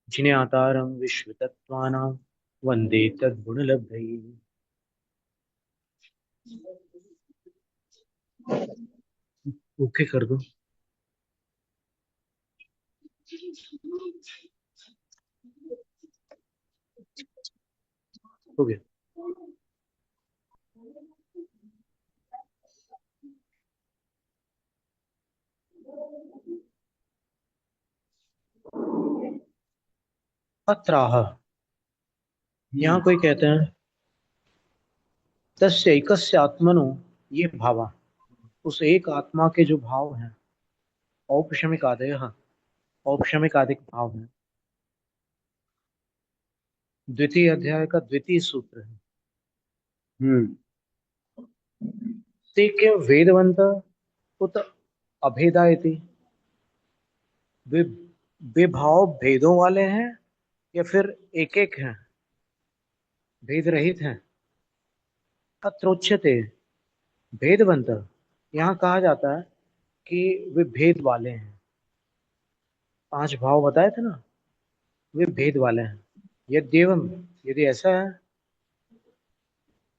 जिन्यातारं विश्वतत्त्वानां वन्दे तद्गुणलब्धये। ओके कर दो। हो गया। अत्राह, यहाँ कोई कहते हैं तस्यैकस्य आत्मनो ये भावा, उस एक आत्मा के जो भाव हैं, औपशमिक आदयः, औपशमिक आदि भाव हैं। द्वितीय अध्याय का द्वितीय सूत्र है। हम्म। ते किं वेदवन्त उत अभेदा इति। वे वे भाव भेदों वाले हैं या फिर एक एक हैं, भेद रहित हैं। अत्रोच्यते भेदवंत, यहाँ कहा जाता है कि वे भेद वाले हैं। पांच भाव बताए थे ना, वे भेद वाले हैं। यद्येवम, यदि ऐसा है,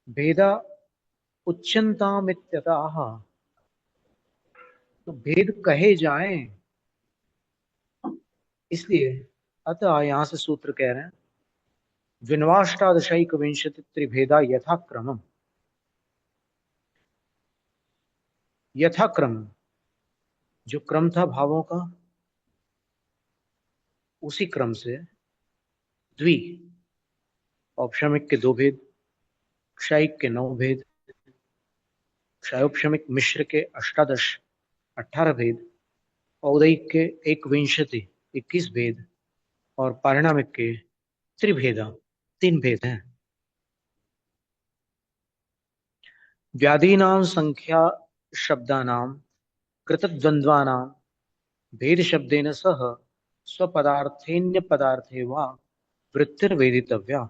भेदा उच्यंतामित्यतः, तो भेद कहे जाएं, इसलिए अतः यहाँ से सूत्र कह रहे हैं विनवाष्टादशैक विंशति त्रिभेदा यथाक्रमम। यथाक्रम, जो क्रम था भावों का, उसी क्रम से द्वि, औपशामिक के दो भेद, क्षायिक के नौ भेद, क्षायोपशामिक मिश्र के अष्टादश 18 भेद, औदयिक के एक विंशति 21 भेद, और पारिणामिक के त्रिभेदा 3 भेद हैं। व्याधीनां संख्या शब्दानां कृतद्वन्द्वानां भेद शब्देन सह स्वपदार्थेन्य पदार्थे वा वृत्तिर्वेदितव्या।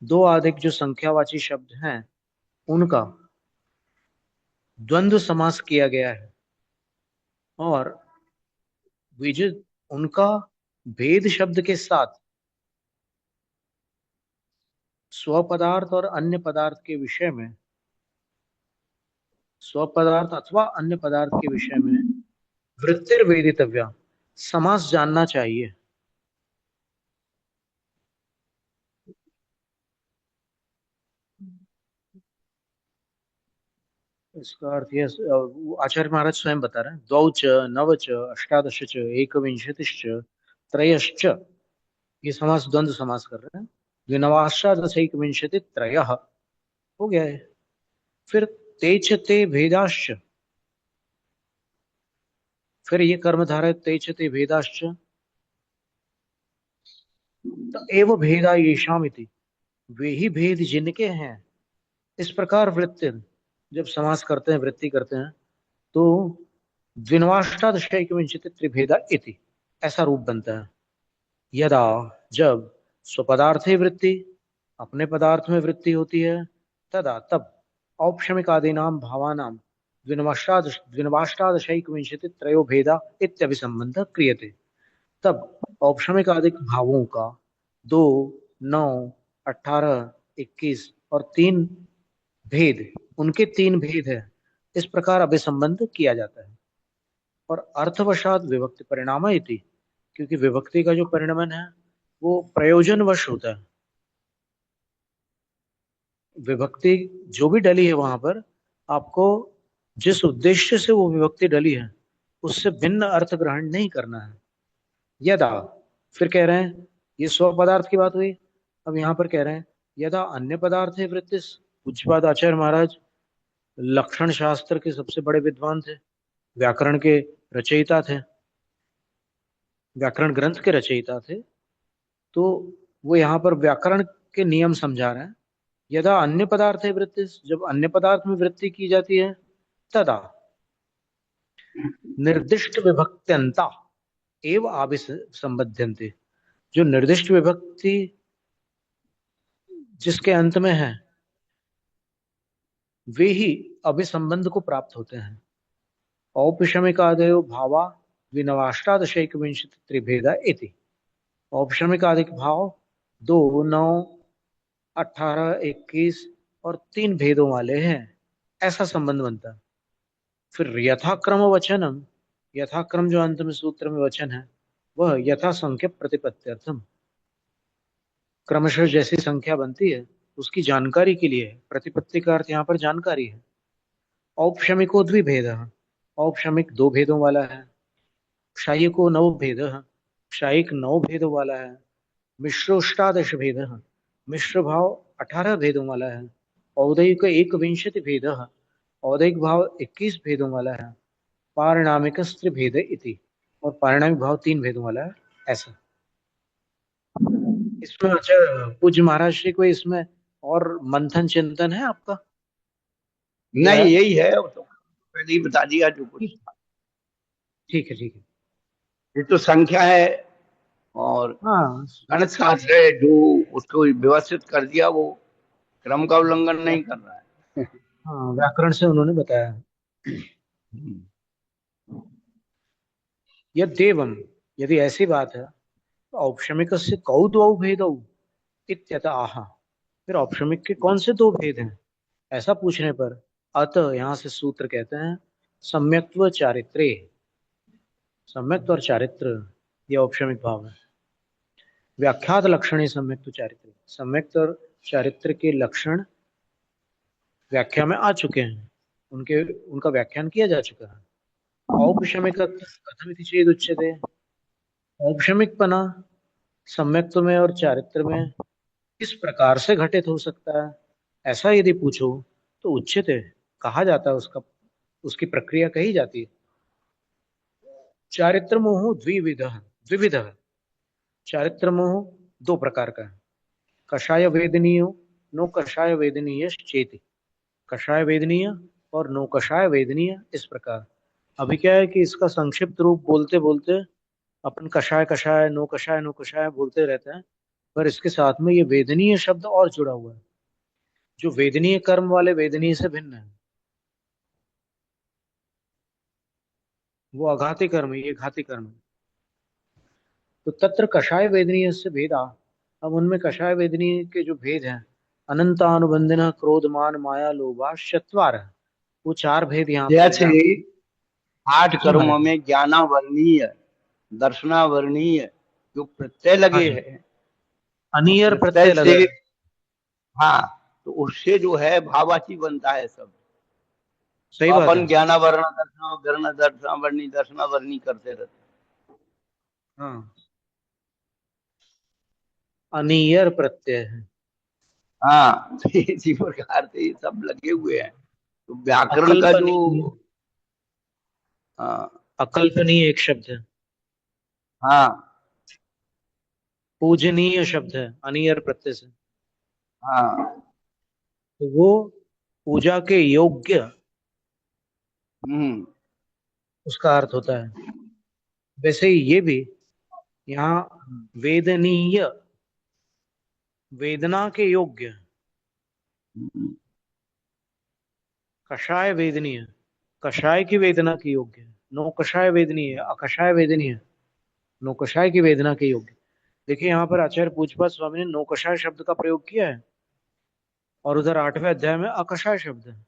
दो अधिक जो संख्यावाची शब्द हैं, उनका द्वंद्व समास किया गया है, और विजित उनका भेद शब्द के साथ स्वपदार्थ और अन्य पदार्थ के विषय में, स्वपदार्थ अथवा अन्य पदार्थ के विषय में वृत्तिर्वेदितव्या, समास जानना चाहिए। इसका अर्थ यह, आचार्य महाराज स्वयं बता रहे हैं, द्वौ च नव च अष्टादश च एकविंशतिश्च त्रयश्च, ये समास द्वंद्व समास कर रहे हैं। द्विनवाष्टादश एकविंशति त्रयः, हो गया है। फिर तेच ते भेदाश्च, फिर ये कर्मधारय तेच ते भेदाश्च, तो एव भेदा येषाम इति, वे ही भेद जिनके हैं। इस प्रकार वृत्ति, जब समास करते हैं, वृत्ति करते हैं, तो द्विनवाष्टादश एकविंशति त्रिभेदा इति, ऐसा रूप बनता है। यदा, जब स्वपदार्थे वृत्ति, अपने पदार्थ में वृत्ति होती है, तदा तब औपशमिक आदीनाम भावानाम द्विनवाष्टादशैक विंशति त्रयो भेदा इत्यभिसंबंध क्रियते। तब औपशमिक आदिक भावों का 2, 9, 18, 21 और 3 भेद, उनके 3 भेद है, इस प्रकार अभिसंबंध किया जाता है। और अर्थवशात विभक्ति परिणाम इति, क्योंकि विभक्ति का जो परिणमन है वो प्रयोजनवश होता है। विभक्ति जो भी डली है वहां पर, आपको जिस उद्देश्य से वो विभक्ति डली है, उससे भिन्न अर्थ ग्रहण नहीं करना है। यदा, फिर कह रहे हैं, ये स्व पदार्थ की बात हुई। अब यहाँ पर कह रहे हैं यदा अन्य पदार्थ है वृत्तिस। पूज्यपाद आचार्य महाराज लक्षण शास्त्र के सबसे बड़े विद्वान थे, व्याकरण के रचयिता थे, व्याकरण ग्रंथ के रचयिता थे। तो वो यहाँ पर व्याकरण के नियम समझा रहे हैं। यदा अन्य पदार्थ है वृत्ति, जब अन्य पदार्थ में वृत्ति की जाती है, तदा निर्दिष्ट विभक्त्यंता एव आभिसंबध्यन्ते, जो निर्दिष्ट विभक्ति जिसके अंत में है, वे ही अभिसंबंध को प्राप्त होते हैं। औपशमिकादयो भावा विनवाष्टादशैक विंशति त्रिभेदा इति। औपशमिक आदिक भाव 2, 9, 18, 21 और 3 भेदों वाले हैं, ऐसा संबंध बनता है। फिर यथाक्रम वचनम, यथाक्रम जो अंत में सूत्र में वचन है वह यथा संख्या प्रतिपत्त्यर्थम, क्रमशः जैसी संख्या बनती है उसकी जानकारी के लिए है। प्रतिपत्ति का अर्थ यहाँ पर जानकारी है। औपशमिको द्विभेद, औपशमिक 2 भेदों वाला है। क्षायिको 9 भेद, क्षायिक 9 भेदों वाला है। मिश्रोष्टादश भेद, मिश्र भाव 18 भेदों वाला है। औदैक 21 भेद, औदैक भाव 21 भेदों वाला है। पारिणामिक भेद इति, और पारिणामिक भाव 3 भेदों वाला है, ऐसा। इसमें अच्छा, पूज्य महाराज श्री कोई इसमें और मंथन चिंतन है आपका? नहीं, या यही है, वो तो पहले ही बता दिया जो कुछ ठीक था। ठीक है, ठीक है। ये तो संख्या है, और हाँ गणित शास्त्र है जो उसको व्यवस्थित कर दिया, वो क्रम का उल्लंघन नहीं कर रहा है। हाँ, व्याकरण से उन्होंने बताया। हम्म। यद्येवम्, यदि ऐसी बात है तो औपशमिकस्य कौ द्वौ भेदौ इत्यतः आह, फिर औपशमिक के कौन से 2 भेद हैं, ऐसा पूछने पर अतः यहाँ से सूत्र कहते हैं सम्यक्त्व चारित्र्य, सम्यक्त्व और चारित्र, ये औपशमिक भाव है। व्याख्यात लक्षण सम्यक्त्व चारित्र्य, सम्यक्त्व और चारित्र के लक्षण व्याख्या में आ चुके हैं, उनके उनका व्याख्यान किया जा चुका है। औपशमिक कथमिति चेद उच्यते, औपशमिकपना सम्यक्त्व में और चारित्र में किस प्रकार से घटित हो सकता है, ऐसा यदि पूछो तो उच्यते, कहा जाता है, उसका उसकी प्रक्रिया कही जाती है। चारित्र मोह द्विविध, द्विविध, चारित्र मोह 2 प्रकार का है। कषाय वेदनीय, नो कषाय वेदनीय चेति, कषाय वेदनीय और नो कषाय वेदनीय, इस प्रकार। अभी क्या है कि इसका संक्षिप्त रूप बोलते बोलते अपन कषाय कषाय नो कषाय बोलते रहते हैं, पर इसके साथ में ये वेदनीय शब्द और जुड़ा हुआ है, जो वेदनीय कर्म वाले वेदनीय से भिन्न है। वो अघाती कर्म है, ये घाती कर्म है। तो तत्र कषाय वेदनीय से भेदा, अब उनमें कषाय वेदनीय के जो भेद हैं, अनंतानुबंधन क्रोध मान माया लोभा चत्वार, वो 4 भेद यहाँ पर जैसे यहाँ। 8 जी कर्मों महाराज। में ज्ञानावर्णीय, दर्शनावर्णीय जो प्रत्यय हाँ लगे जी, हैं, अनियर प्रत्यय प्रत्यय लगा से, है। हाँ, तो उससे जो है भावाची बनता है सब। सही तो बात अपन है। ज्ञानावरण दर्शनावरण दर्शनावर्णी दर्शनावर्णी करते रहते हाँ, अनियर प्रत्यय है। हैं। हाँ, तो इसी प्रकार से ये सब लगे हुए हैं। तो व्याकरण का जो, अकल्पनीय, हाँ, अकल्पनीय एक शब्द है। हाँ, पूजनीय शब्द है अनियर प्रत्यय से। हाँ, तो वो पूजा के योग्य, हम्म, उसका अर्थ होता है। वैसे ही ये भी यहाँ वेदनीय, वेदना के योग्य, हम्म, कषाय वेदनीय, कषाय की वेदना के योग्य, नो कषाय वेदनीय, अकषाय वेदनीय, नो कषाय की वेदना के योग्य। देखिए यहाँ पर आचार्य पूजपा स्वामी ने नो कषाय शब्द का प्रयोग किया है, और उधर 8वें अध्याय में अकषाय शब्द है।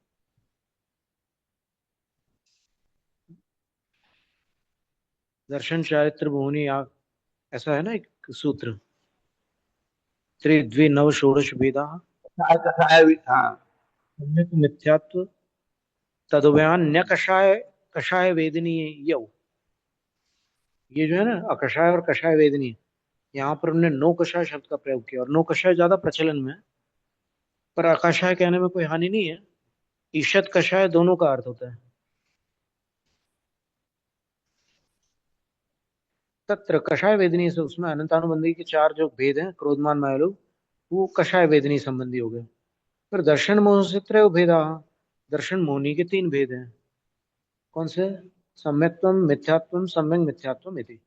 दर्शन चारित्र भुवनी ऐसा है ना एक सूत्र, त्रिद्वि नव षोडश वेदा, कसाय कसाय हाँ, सम्यक मिथ्यात्व, तदुभयान न्य कषाय, कषाय वेदनीय यौ, ये जो है ना अकषाय और कषाय वेदनीय, यहाँ पर हमने नो कषाय शब्द का प्रयोग किया, और नो कषाय ज्यादा प्रचलन में है, पर अकषाय कहने में कोई हानि नहीं है। ईशत कषाय दोनों का अर्थ होता है। तत्र कषाय वेदनीय से, उसमें अनंतानुबंधी के 4 जो भेद हैं, क्रोधमान मायालोभ, वो कषाय वेदनी संबंधी हो गए। फिर दर्शन मोह से त्रय भेदा, दर्शन मोहनी के 3 भेद हैं। कौन से? सम्यक्त्वम मिथ्यात्वम सम्यक मिथ्यात्वम इति,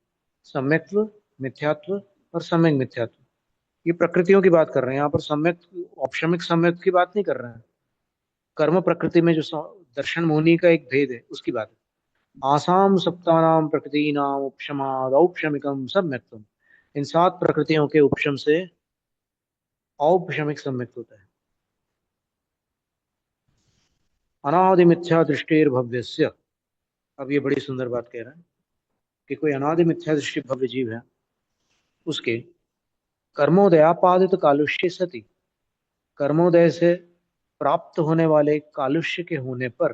सम्यक्त्व, मिथ्यात्व और सम्यक मिथ्यात्व, ये प्रकृतियों की बात कर रहे हैं यहाँ पर। सम्यक, औपशमिक सम्यक की बात नहीं कर रहे हैं। कर्म प्रकृति में जो दर्शन मोहनी का एक भेद है, उसकी बात है। आसाम सप्तानाम प्रकृति नाम उपशमाद औपशमिकम सम्यक्त्वम, इन 7 प्रकृतियों के उपशम से औपशमिक सम्यक होता है। अनादि मिथ्या दृष्टिर भव्यस्य, अब ये बड़ी सुंदर बात कह रहा है कि कोई अनादि मिथ्या दृष्टि भव्य जीव है, उसके कर्मोदयापादित कालुष्य सति, कर्मोदय से प्राप्त होने वाले कालुष्य के होने पर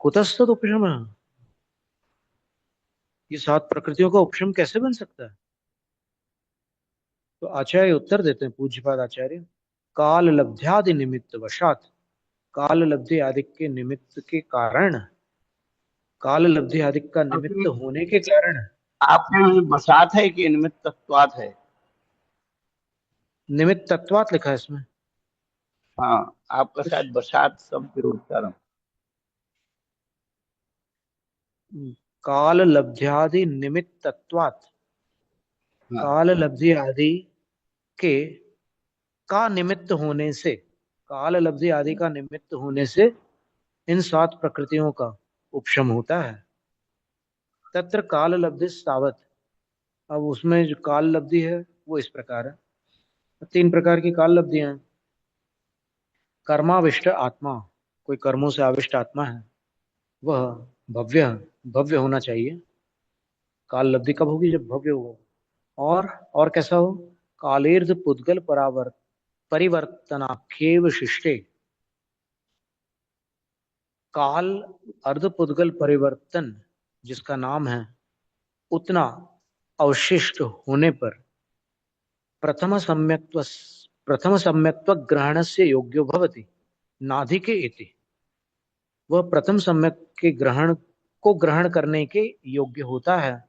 कुतस्तत उपशम, ये 7 प्रकृतियों का उपशम कैसे बन सकता है? तो आचार्य उत्तर देते हैं, पूज्यपाद आचार्य, काल लब्ध्यादि निमित्त वशात, काल लब्धि आदि के निमित्त के कारण, काल लब्धि आदि का निमित्त होने के कारण। आपके में बसात है कि निमित्त तत्वात है? निमित्त तत्वात लिखा है इसमें। हाँ, आपका शायद बसात शब्द उच्चारण। काल लब्ध्यादि निमित्त तत्वात, हाँ, काल लब्धि आदि के का निमित्त होने से, काल लब्धि आदि का निमित्त होने से इन 7 प्रकृतियों का उपशम होता है। तत्र काल लब्धि सावत, अब उसमें जो काल लब्धि है वो इस प्रकार है। 3 प्रकार की काल लब्धियां हैं। कर्माविष्ट आत्मा, कोई कर्मों से आविष्ट आत्मा है, वह भव्य, भव्य होना चाहिए। काल लब्धि कब होगी? जब भव्य होगा। और कैसा हो? कालेर्ध पुद्गल परिवर्तनाख्येव शिष्टे, काल अर्ध पुद्गल परिवर्तन जिसका नाम है, उतना अवशिष्ट होने पर प्रथम सम्यक्त्व ग्रहण से योग्यो भवति नाधिके इति, वह प्रथम सम्यक के ग्रहण को ग्रहण करने के योग्य होता है,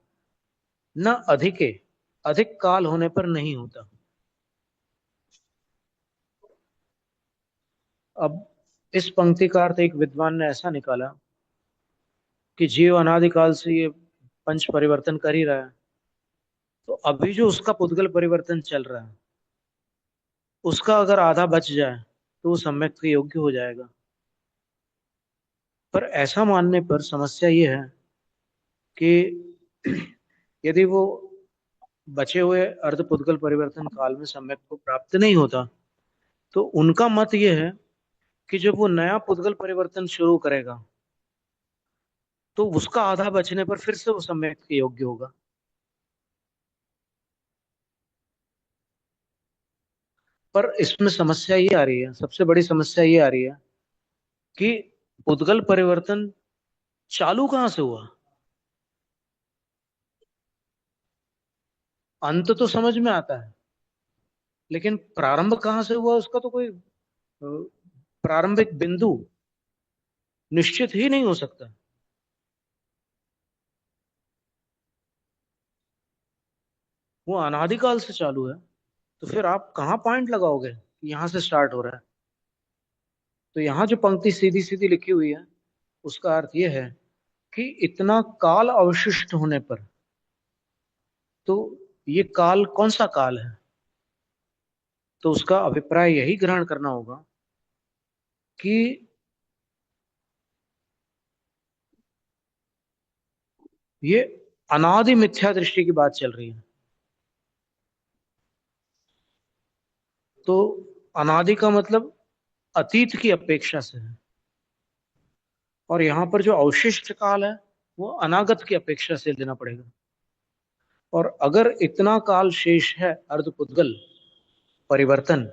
न अधिके, अधिक काल होने पर नहीं होता। अब इस पंक्ति का अर्थ एक विद्वान ने ऐसा निकाला कि जीव अनादिकाल से ये पंच परिवर्तन कर ही रहा है, तो अभी जो उसका पुद्गल परिवर्तन चल रहा है, उसका अगर आधा बच जाए तो वो सम्यक के योग्य हो जाएगा। पर ऐसा मानने पर समस्या ये है कि यदि वो बचे हुए अर्ध पुद्गल परिवर्तन काल में सम्यक को प्राप्त नहीं होता, तो उनका मत ये है कि जब वो नया पुद्गल परिवर्तन शुरू करेगा तो उसका आधा बचने पर फिर से वो सम्यक के योग्य होगा। पर इसमें समस्या ये आ रही है, सबसे बड़ी समस्या ये आ रही है कि पुद्गल परिवर्तन चालू कहां से हुआ? अंत तो समझ में आता है, लेकिन प्रारंभ कहां से हुआ उसका तो कोई प्रारंभिक बिंदु निश्चित ही नहीं हो सकता। वो अनादिकाल से चालू है, तो फिर आप कहाँ पॉइंट लगाओगे कि यहां से स्टार्ट हो रहा है? तो यहां जो पंक्ति सीधी सीधी लिखी हुई है, उसका अर्थ यह है कि इतना काल अवशिष्ट होने पर, तो ये काल कौन सा काल है? तो उसका अभिप्राय यही ग्रहण करना होगा कि ये अनादि मिथ्या दृष्टि की बात चल रही है। तो अनादि का मतलब अतीत की अपेक्षा से है, और यहां पर जो अवशिष्ट काल है वो अनागत की अपेक्षा से लेना पड़ेगा। और अगर इतना काल शेष है अर्धपुद्गल परिवर्तन,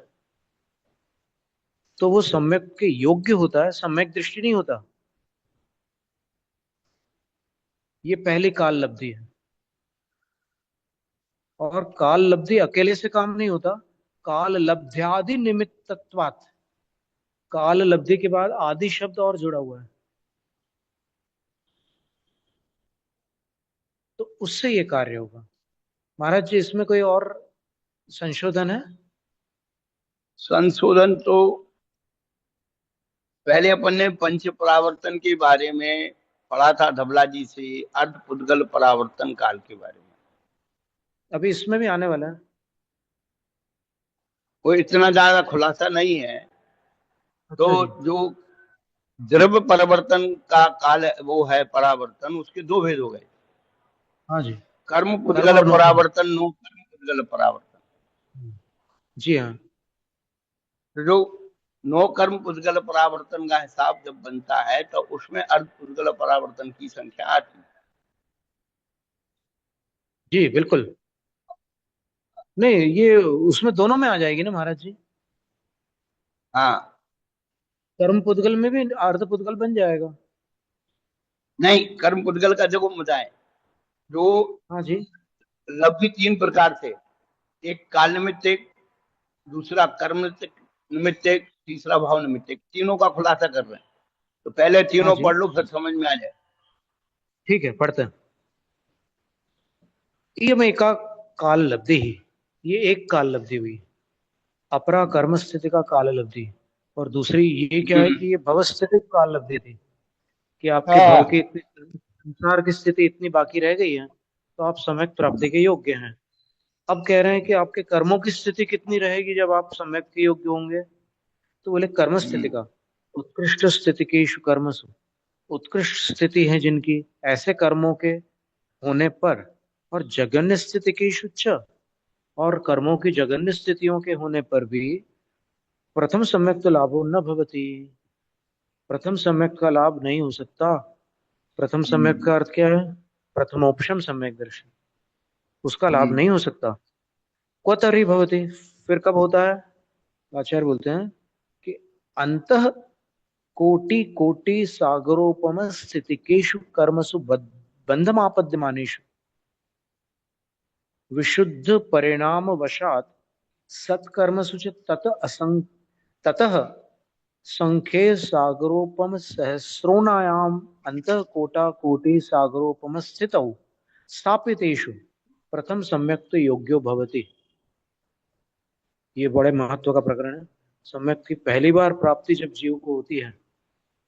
तो वो सम्यक के योग्य होता है, सम्यक दृष्टि नहीं होता। ये पहली काल लब्धि है। और काल लब्धि अकेले से काम नहीं होता, काल लब्ध्यादि निमित्तत्वात्, काल लब्धि के बाद आदि शब्द और जुड़ा हुआ है, तो उससे ये कार्य होगा। महाराज जी, इसमें कोई और संशोधन है? संशोधन तो पहले अपन ने पंच परावर्तन के बारे में पढ़ा था धबला जी से, अर्ध पुद्गल परावर्तन काल के बारे में। अभी इसमें भी आने वाला है। वो इतना ज्यादा खुलासा नहीं है। तो अच्छा जी। जो द्रव्य परिवर्तन का काल है, वो है परावर्तन, उसके दो भेद हो गए। हाँ जी। कर्म कर्म पुद्गल और नो कर्म। परावर्तन, नो कर्म पुद्गल परावर्तन। जी हाँ। तो जो नौ कर्म पुद्गल परावर्तन का हिसाब जब बनता है तो उसमें अर्ध पुद्गल परावर्तन की संख्या आती है। जी बिल्कुल। नहीं, ये उसमें दोनों में आ जाएगी ना महाराज जी। हाँ, कर्म पुद्गल में भी अर्ध पुद्गल बन जाएगा। नहीं, कर्म पुद्गल का जो मुद्दा है, जो हाँ जी। लब्धि तीन प्रकार से, एक काल निमित्तिक, दूसरा कर्म निमित्तिक, तीसरा भाव निमित्तिक, तीनों का खुलासा कर रहे हैं। तो पहले हाँ तीनों जी, पढ़ लो, फिर समझ में आ जाए। ठीक है, पढ़ते हैं। ये में का काल लब्धि ही, ये एक काल लब्धि हुई। अपरा कर्म स्थिति का काल लब्धि। और दूसरी ये क्या है कि ये भव स्थिति काल लब्धि थी, कि आपके भव की हाँ। इतनी, संसार की स्थिति इतनी बाकी रह गई है, तो आप सम्यक प्राप्ति के योग्य हैं। अब कह रहे हैं कि आपके कर्मों की स्थिति कितनी रहेगी जब आप सम्यक के योग्य होंगे। तो बोले कर्म स्थिति का उत्कृष्ट स्थिति की कर्मसु, उत्कृष्ट स्थिति है जिनकी ऐसे कर्मों के होने पर, और जघन्य स्थिति की शुच्च, और कर्मों की जघन्य स्थितियों के होने पर भी प्रथम सम्यक तो लाभो न भवति, प्रथम सम्यक का लाभ नहीं हो सकता। प्रथम सम्यक का अर्थ क्या है? प्रथमोपशम सम्यक दर्शन, उसका लाभ नहीं हो सकता। क्वतरी भवति, फिर कब होता है? आचार्य बोलते हैं कि अंत कोटि कोटि सागरोपम स्थितिकेषु कर्मसु बंधमापद्यमानेषु विशुद्ध परिणाम वशात सत्कर्मसु च ततः संख्ये सागरोपम सहस्रोनायाम अंत कोटा कोटि सागरोपम स्थितौ स्थापितेषु प्रथम सम्यक्त योग्यो भवति। ये बड़े महत्व का प्रकरण है। सम्यक की पहली बार प्राप्ति जब जीव को होती है,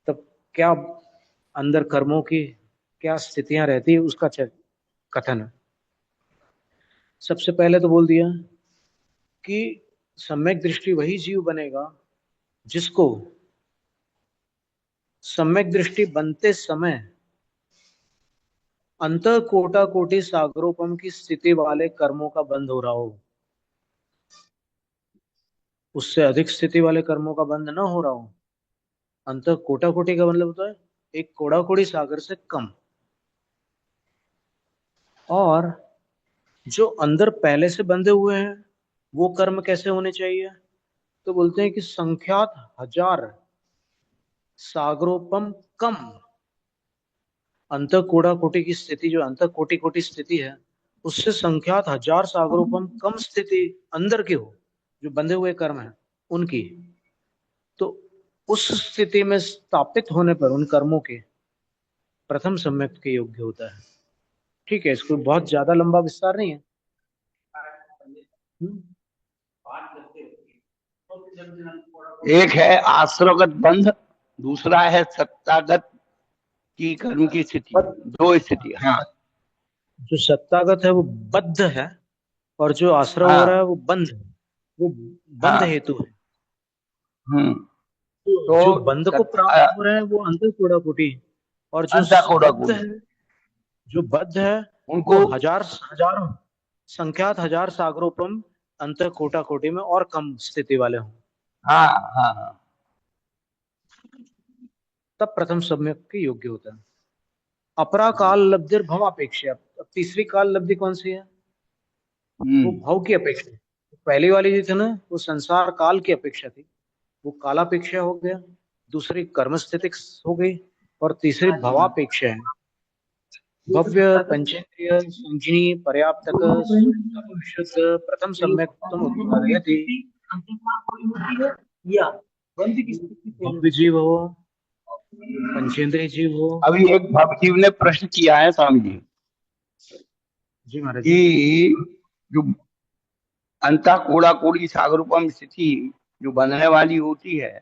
तब क्या अंदर कर्मों की क्या स्थितियां रहती है, उसका कथन है। सबसे पहले तो बोल दिया कि सम्यक दृष्टि वही जीव बनेगा जिसको सम्यक दृष्टि बनते समय अंत कोटा कोटि सागरोपम की स्थिति वाले कर्मों का बंध हो रहा हो, उससे अधिक स्थिति वाले कर्मों का बंध न हो रहा हो। अंत कोटा कोटि का मतलब होता है एक कोड़ा कोड़ी सागर से कम। और जो अंदर पहले से बंधे हुए हैं, वो कर्म कैसे होने चाहिए? तो बोलते हैं कि संख्यात हजार सागरोपम कम। अंत कोड़ा कोटि की स्थिति, जो अंत कोटि कोटि स्थिति है, उससे संख्यात हजार सागरोपम कम स्थिति अंदर की हो, जो बंधे हुए कर्म है उनकी। तो उस स्थिति में स्थापित होने पर उन कर्मों के प्रथम सम्यक के योग्य होता है। ठीक है, इसको बहुत ज्यादा लंबा विस्तार नहीं है। हम्म। एक है आश्रवगत बंध, दूसरा है सत्तागत की कर्म की स्थिति। दो स्थिति, हाँ। जो सत्तागत है वो बद्ध है, और जो आश्रय हो रहा हाँ। है वो बंध है। वो बंध हाँ। हेतु है। हम्म। तो तो जो बंध को प्राप्त हो रहे हैं वो अंतर कोड़ा कोटि, और जो अंधा कोड़ा बद्ध कोड़ी है, जो बद्ध है उनको। वो हजार हजार संख्यात हजार सागरोपम अंतर कोटा कोटि में और कम स्थिति वाले हों, हाँ। हाँ। हाँ। तब प्रथम सम्यक के योग्य होता है। अपरा काल लब्धिर भव अपेक्षा। अब तीसरी काल लब्धि कौन सी है? वो हम्म। भव की अपेक्षा। पहली वाली जो थी ना, वो संसार काल की अपेक्षा थी, वो कालापेक्षा हो गया। दूसरी कर्म स्थितिक हो गई, और तीसरी भवापेक्षा है। भव्य पंचेंद्रिय संजनी पर्याप्तक सुप्त शुद्ध प्रथम सम्यक तुम उत्पादयति। भव्य जीव हो, पंचेंद्रिय जीव हो। अभी एक भक्ति ने प्रश्न किया है स्वामी जी जी महाराज जी। कि जो अंता कोड़ा कोड़ी सागरूपम स्थिति जो बनने वाली होती है,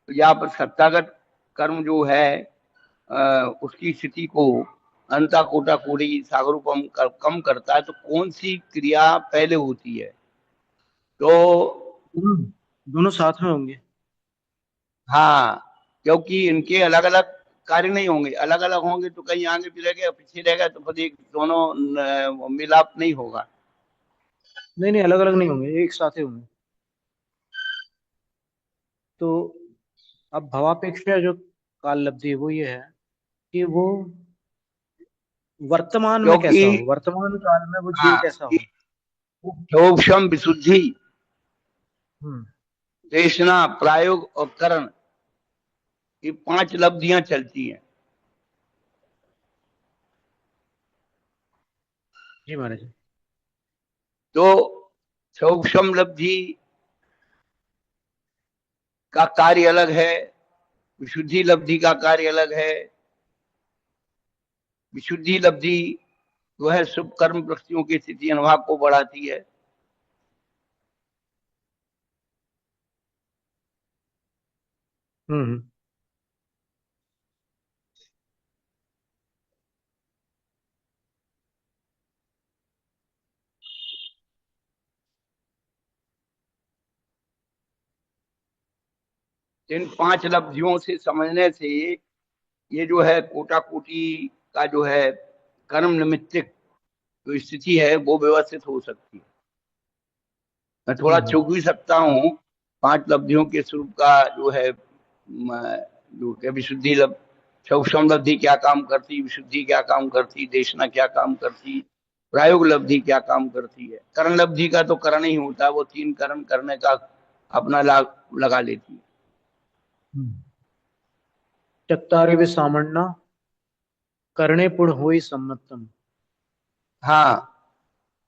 तो यहाँ पर सत्तागत कर्म जो है उसकी स्थिति को अंता कोटा कोड़ी सागरूपम कम करता है। तो कौन सी क्रिया पहले होती है? तो दोनों साथ में होंगे। हाँ, क्योंकि इनके अलग अलग कार्य नहीं होंगे। अलग अलग होंगे तो कहीं आगे भी रह गया, पीछे रह गया, तो फिर एक दोनों मिलाप नहीं होगा। नहीं नहीं, अलग अलग नहीं होंगे, एक साथ ही होंगे। तो अब भवापेक्षा जो काल लब्धि है वो ये है कि वो वर्तमान में क्योंकि कैसा हो, वर्तमान काल में वो जीव हाँ, कैसा हो। क्षोभशम विशुद्धि, हम्म। देशना, प्रायोग और करण, ये 5 लब्धियां चलती हैं। जी महाराज जी। तो क्षोभशम लब्धि का कार्य अलग है, विशुद्धि लब्धि का कार्य अलग है। विशुद्धि लब्धि जो है शुभ कर्म वृत्तियों की स्थिति अनुभाव को बढ़ाती है। हम्म। इन 5 लब्धियों से समझने से ये जो है कोटा कोटि का जो है कर्म निमित्तिक जो स्थिति है वो व्यवस्थित हो सकती है। मैं थोड़ा हम्म। चूक भी सकता हूँ। 5 लब्धियों के स्वरूप का जो है जो है विशुद्धि लब्ध, सूक्ष्म लब्धि क्या काम करती, विशुद्धि क्या काम करती, देशना क्या काम करती, प्रायोग लब्धि क्या काम करती है। करण लब्धि का तो करण ही होता है, वो 3 करण करने का अपना लाभ लगा लेती है। हम्म। चत्तारि वे सामन्ना करणे पुण होई सम्मतम। हाँ।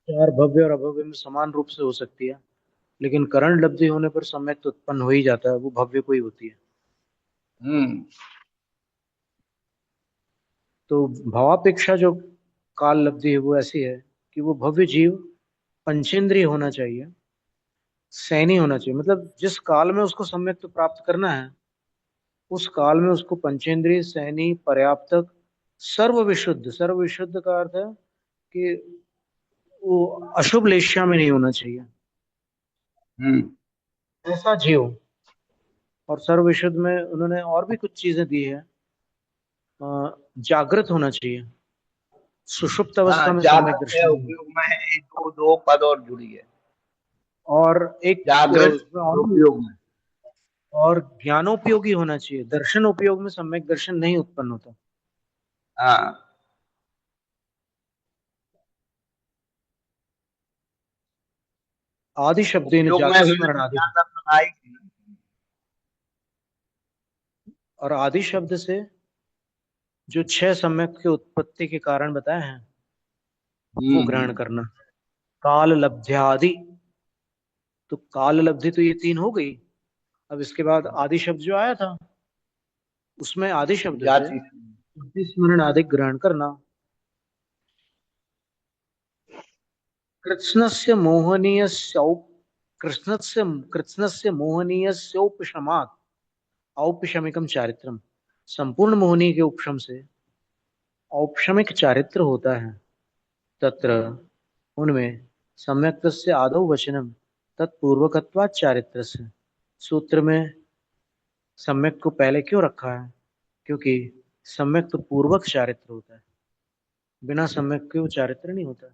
चार भव्य और अभव्य में समान रूप से हो सकती है, लेकिन करण लब्धि होने पर सम्यक तो उत्पन्न हो ही जाता है, वो भव्य कोई होती है। हम्म। तो भावापेक्षा जो काल लब्धि है वो ऐसी है कि वो भव्य जीव पंचेंद्रिय होना चाहिए, सैनी होना चाहिए। मतलब जिस काल में उसको सम्यक तो प्राप्त करना है, उस काल में उसको पंचेंद्रिय, सैनी, पर्याप्तक, सर्व विशुद्ध। सर्व विशुद्ध का अर्थ है कि वो अशुभ लेशा में नहीं होना चाहिए, हम्म। ऐसा जीव। और सर्व विशुद्ध में उन्होंने और भी कुछ चीजें दी है। अ, जागृत होना चाहिए, सुषुप्त हाँ, अवस्था में सम्यक जागृत है, दर्शन नहीं। उपयोग में है, ये दो दो पद और जुड़ी है। और एक जागृत उसमें और भी, उपयोग में। और ज्ञानोपयोगी होना चाहिए। दर्शन उपयोग में सम्यक दर्शन नहीं उत्पन्न होता। हाँ, आदि शब्देन उपयोग में जाति हुई स्मरण तो आदि। ज्ञान दर्शन आएगी। और आदि शब्द से जो 6 सम्यक के उत्पत्ति के कारण बताए हैं वो ग्रहण हम्म। करना। काल लब्ध्यादि, तो काल लब्धि तो ये 3 हो गई। अब इसके बाद आदि शब्द जो आया था, उसमें आदि शब्द से जाति। जाति स्मरण आदि ग्रहण करना। कृत्स्नस्य मोहनीयस्य कृत्स्नस्य कृत्स्नस्य मोहनीयस्य उपशमात् औपशमिकम चारित्रम। संपूर्ण मोहनी के उपशम से औपशमिक चारित्र होता है। तत्र, उनमें, सम्यक्तस्य आदौ वचनम तत्पूर्वकत्वात् चारित्रस्य। सूत्र में सम्यक को पहले क्यों रखा है? क्योंकि सम्यक तो पूर्वक चारित्र होता है, बिना सम्यक के वो चारित्र नहीं होता।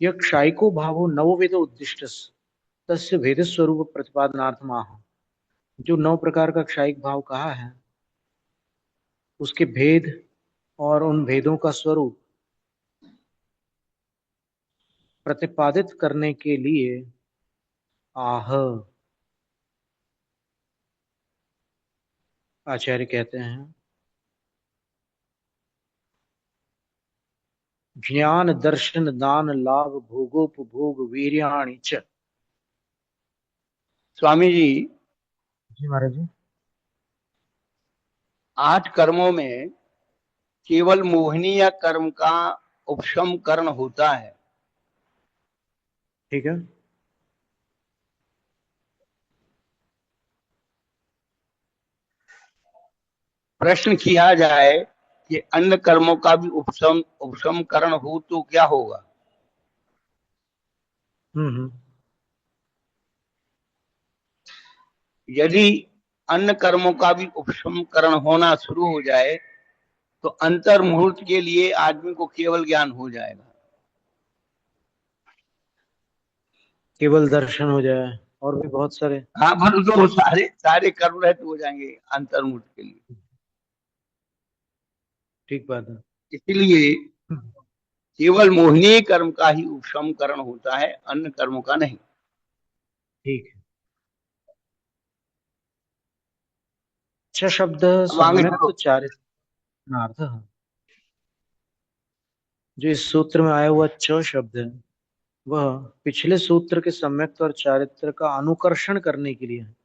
यह क्षायको भावो नवविध उद्दिष्ट तस्य भेद स्वरूप प्रतिपादनार्थमाह। जो 9 प्रकार का क्षायिक भाव कहा है, उसके भेद और उन भेदों का स्वरूप प्रतिपादित करने के लिए आह, आचार्य कहते हैं, ज्ञान दर्शन दान लाभ भोगोपभोग वीर्याणि च। स्वामी जी, जी महाराज जी। 8 कर्मों में केवल मोहिनी या कर्म का उपशम करण होता है। ठीक है। प्रश्न किया जाए कि अन्य कर्मों का भी उपशम उपशम करण हो तो क्या होगा। हम्म। यदि अन्य कर्मों का भी उपशम करण होना शुरू हो जाए तो अंतर मुहूर्त के लिए आदमी को केवल ज्ञान हो जाएगा। केवल दर्शन हो जाए, और भी बहुत सारे। हाँ, पर तो सारे सारे कर्म रहित हो जाएंगे अंतर्मुख के लिए। ठीक बात है। इसीलिए केवल मोहिनी कर्म का ही उपशमकरण होता है, अन्य कर्मों का नहीं। ठीक है। च शब्द अब आगे सम्यक्त चलो। चारित्रार्थ, जो इस सूत्र में आया हुआ च शब्द है, वह पिछले सूत्र के सम्यक्त और चारित्र का अनुकर्षण करने के लिए है,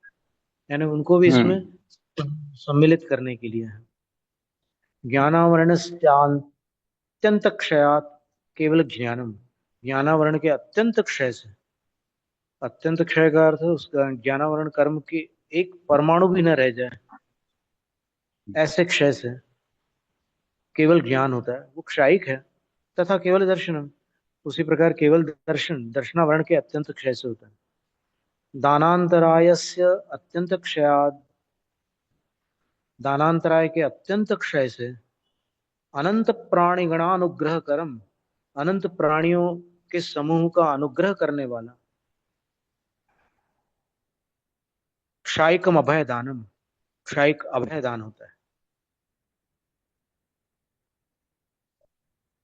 यानी उनको भी इसमें हम्म। सम्मिलित करने के लिए है। ज्ञानावरणस्यात्यंत क्षयात केवल ज्ञानम, ज्ञानावरण के अत्यंत क्षय से, अत्यंत क्षय का अर्थ है उसका ज्ञानावरण कर्म की एक परमाणु भी न रह जाए, ऐसे क्षय से केवल ज्ञान होता है, वो क्षयिक है। तथा केवल दर्शनम, उसी प्रकार केवल दर्शन दर्शनावरण के अत्यंत क्षय से होता है। दानांतरायस्य अत्यंत क्षयाद, दानांतराय के अत्यंत क्षय से अनंत प्राणी गणानुग्रह करम, अनंत प्राणियों के समूह का अनुग्रह करने वाला क्षायिकम अभय दानम, क्षायिक अभय दान होता है।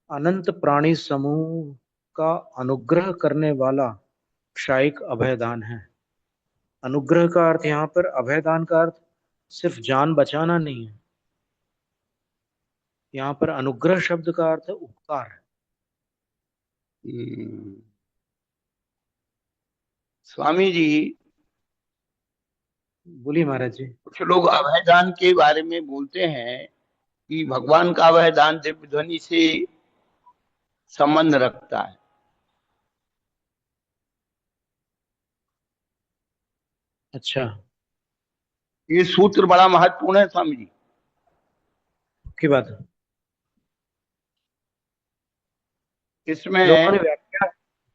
अनंत प्राणी समूह का अनुग्रह करने वाला क्षायिक अभय दान है। अनुग्रह का अर्थ यहाँ पर, अभय दान का अर्थ सिर्फ जान बचाना नहीं है। यहाँ पर अनुग्रह शब्द का अर्थ है उपकार। हम्म। स्वामी जी, बोलिए महाराज जी। कुछ लोग अभयदान के बारे में बोलते हैं कि भगवान का अभयदान दिव्य ध्वनि से संबंध रखता है। अच्छा। ये सूत्र बड़ा महत्वपूर्ण है स्वामी जी। की बात है। लोगों ने इसमें व्याख्या,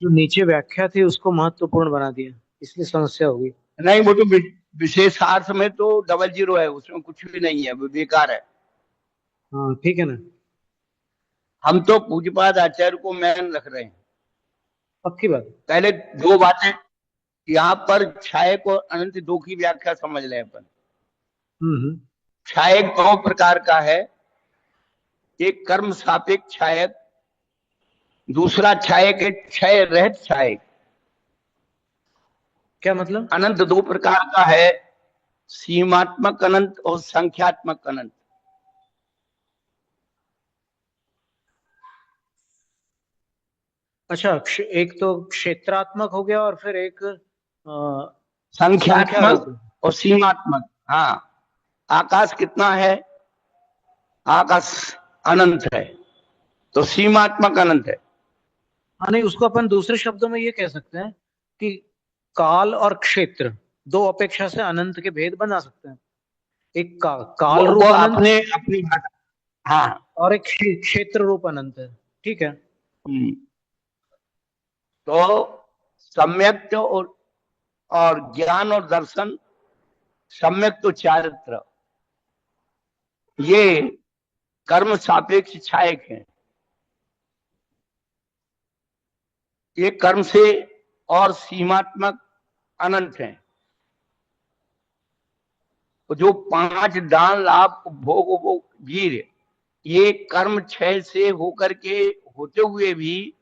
जो नीचे व्याख्या थी उसको महत्वपूर्ण बना दिया, इसलिए समस्या होगी। नहीं, वो तो विशेषार्थ में तो डबल जीरो है, उसमें कुछ भी नहीं है, वो बेकार है। हाँ ठीक है ना। हम तो पूज्यपाद आचार्य को मैन रख रहे हैं। पक्की बात। पहले दो बातें, यहाँ पर क्षायक और अनंत दो की व्याख्या समझ लें अपन। हम्म। क्षायक दो प्रकार का है, एक कर्म सापेक्ष क्षायक, दूसरा क्षायक है क्षय रहित क्षायक। क्या मतलब? अनंत दो प्रकार का है, सीमात्मक अनंत और संख्यात्मक अनंत। अच्छा, एक तो क्षेत्रात्मक हो गया, और फिर एक संख्या संख्यात्मक रूप। और सीमात्मक। हाँ, आकाश कितना है? आकाश अनंत है, तो सीमात्मक अनंत है। हाँ नहीं, उसको अपन दूसरे शब्दों में ये कह सकते हैं कि काल और क्षेत्र दो अपेक्षा से अनंत के भेद बना सकते हैं। एक काल वो रूप अनंत, आपने अपनी भाषा। हाँ। और एक क्षेत्र रूप अनंत है। ठीक है। हम्म। तो सम्यक और ज्ञान और दर्शन, सम्यक तो चारित्र, ये कर्म सापेक्ष छायक है। ये कर्म से और सीमात्मक अनंत है। तो जो पांच दान लाभ उपभोग उपभोग वीर, ये कर्म क्षय से होकर के होते हुए भी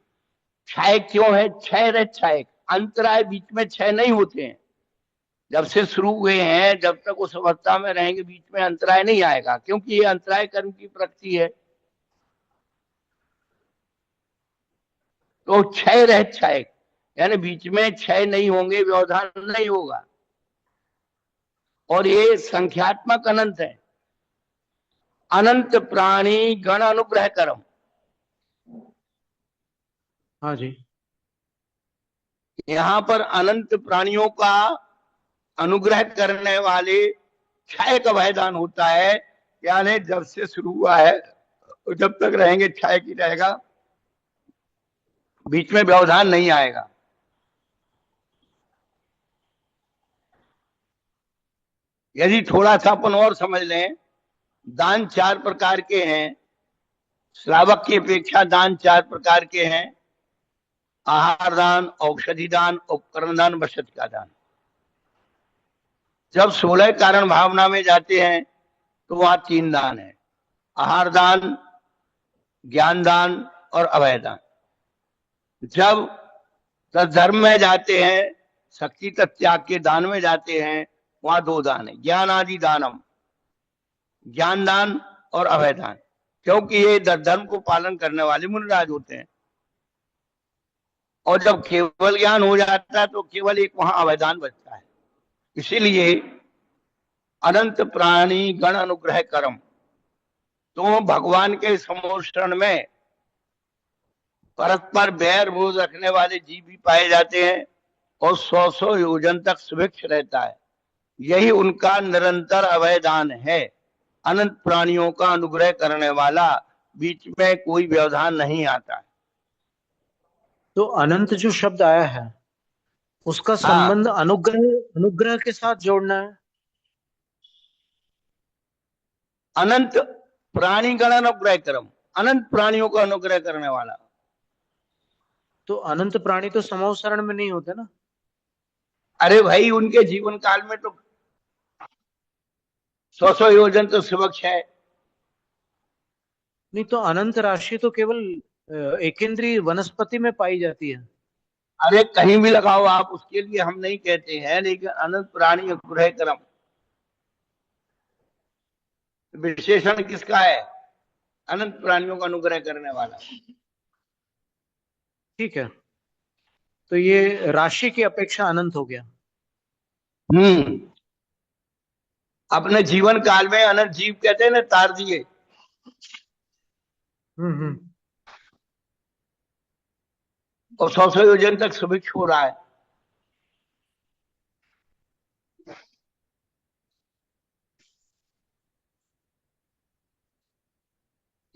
क्षय क्यों है? क्षय रह क्षय, अंतराय बीच में क्षय नहीं होते हैं। जब से शुरू हुए हैं, जब तक उस अवस्था में रहेंगे, बीच में अंतराय नहीं आएगा, क्योंकि ये अंतराय कर्म की प्रकृति है। तो क्षय रह क्षय, यानी बीच में क्षय नहीं होंगे, व्यवधान नहीं होगा। और ये संख्यात्मक अनंत है। अनंत प्राणी गण अनुग्रह करम, हाँ जी। यहाँ पर अनंत प्राणियों का अनुग्रह करने वाले क्षय का वैधान होता है। यानी जब से शुरू हुआ है जब तक रहेंगे क्षय की रहेगा, बीच में व्यवधान नहीं आएगा। यदि थोड़ा सा अपन और समझ लें, दान चार प्रकार के हैं। श्रावक की अपेक्षा दान चार प्रकार के हैं। आहार दान, औषधि दान, उपकरण दान, बचत का दान। जब 16 कारण भावना में जाते हैं तो वहां 3 दान है, आहार दान, ज्ञान दान और अभय दान। जब धर्म में जाते हैं, शक्ति त्याग के दान में जाते हैं, वहां 2 दान है, ज्ञान आदि दानम, ज्ञान दान और अभय दान। क्योंकि ये धर्म को पालन करने वाले मुनिराज होते हैं। और जब केवल ज्ञान हो जाता है तो केवल एक वहां अवैधान बचता है। इसीलिए अनंत प्राणी गण अनुग्रह करम, तो भगवान के समोषण में परस्पर बैर विरोध रखने वाले जीव भी पाए जाते हैं और 100 योजन तक सुभिक्ष रहता है। यही उनका निरंतर अवैधान है। अनंत प्राणियों का अनुग्रह करने वाला, बीच में कोई व्यवधान नहीं आता है। तो अनंत जो शब्द आया है उसका हाँ, संबंध अनुग्रह अनुग्रह के साथ जोड़ना है। अनंत प्राणी गण अनुग्रह करम, अनंत प्राणियों का अनुग्रह करने वाला। तो अनंत प्राणी तो समूह शरण में नहीं होते ना। अरे भाई, उनके जीवन काल में तो 100 योजन तो सुभक्ष है। नहीं तो अनंत राशि तो केवल एकेंद्रीय वनस्पति में पाई जाती है। अरे कहीं भी लगाओ आप, उसके लिए हम नहीं कहते हैं, लेकिन अनंत प्राणी अनुग्रह करम विशेषण किसका है? अनंत प्राणियों का अनुग्रह करने वाला। ठीक है, तो ये राशि की अपेक्षा अनंत हो गया। हम्म। अपने जीवन काल में अनंत जीव कहते हैं ना, तार दिए। हम्म। और 100 योजन तक सुभिक्ष हो रहा है।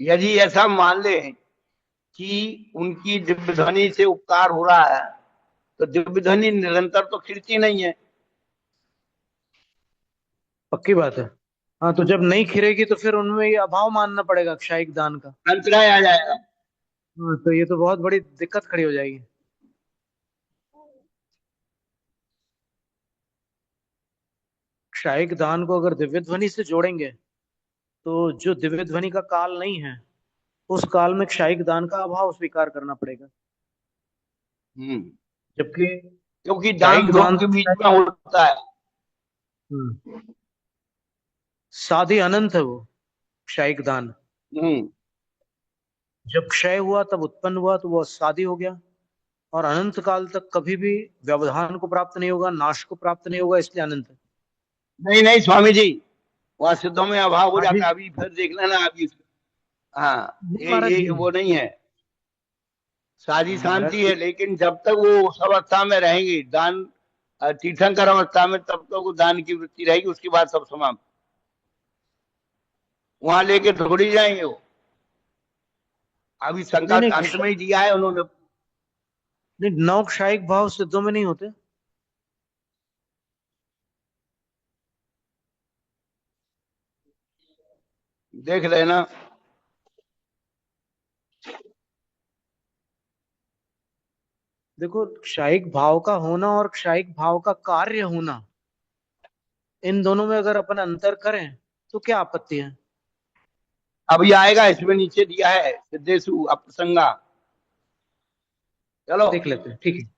यदि ऐसा मान ले कि उनकी दिव्य ध्वनि से उपकार हो रहा है, तो दिव्य ध्वनि निरंतर तो खिलती नहीं है। पक्की बात है। हाँ, तो जब नहीं खिरेगी तो फिर उनमें ये अभाव मानना पड़ेगा क्षायिक दान का। अंतराय आ जाएगा। हाँ, तो ये तो बहुत बड़ी दिक्कत खड़ी हो जाएगी। क्षायिक दान को अगर दिव्य ध्वनि से जोड़ेंगे तो जो दिव्य ध्वनि का काल नहीं है उस काल में क्षायिक दान का अभाव स्वीकार करना पड़ेगा। हम्म। जबकि क्योंकि दान क्षायिक दो दान के बीच में होता है। हम्म, साधी अनंत है वो क्षायिक दान। हम्म। जब क्षय हुआ तब उत्पन्न हुआ तो वो साधी हो गया, और अनंत काल तक कभी भी व्यवधान को प्राप्त नहीं होगा, नाश को प्राप्त नहीं होगा, इसलिए अनंत है। नहीं नहीं स्वामी जी, वहां सिद्धों में अभाव हो हाँ जी। जाता है। अभी फिर देख लेना अभी। हाँ, नहीं महाराज ये जी। वो नहीं है, सारी महाराज शांति जी। है। लेकिन जब तक वो उस अवस्था में रहेंगी, दान तीर्थंकर अवस्था में, तब तक वो दान की वृत्ति रहेगी। उसके बाद सब समाप्त। वहां लेके थोड़ी जाएंगे वो। अभी नहीं शंका नहीं का अंत में ही दिया है उन्होंने। नहीं, नौ क्षायिक भाव सिद्धों में नहीं होते। देख लेना। देखो, क्षायिक भाव का होना और क्षायिक भाव का कार्य होना, इन दोनों में अगर अपन अंतर करें तो क्या आपत्ति है। अभी आएगा, इसमें नीचे दिया है सिद्धेशु अप्रसंगा। चलो। देख लेते हैं, ठीक है,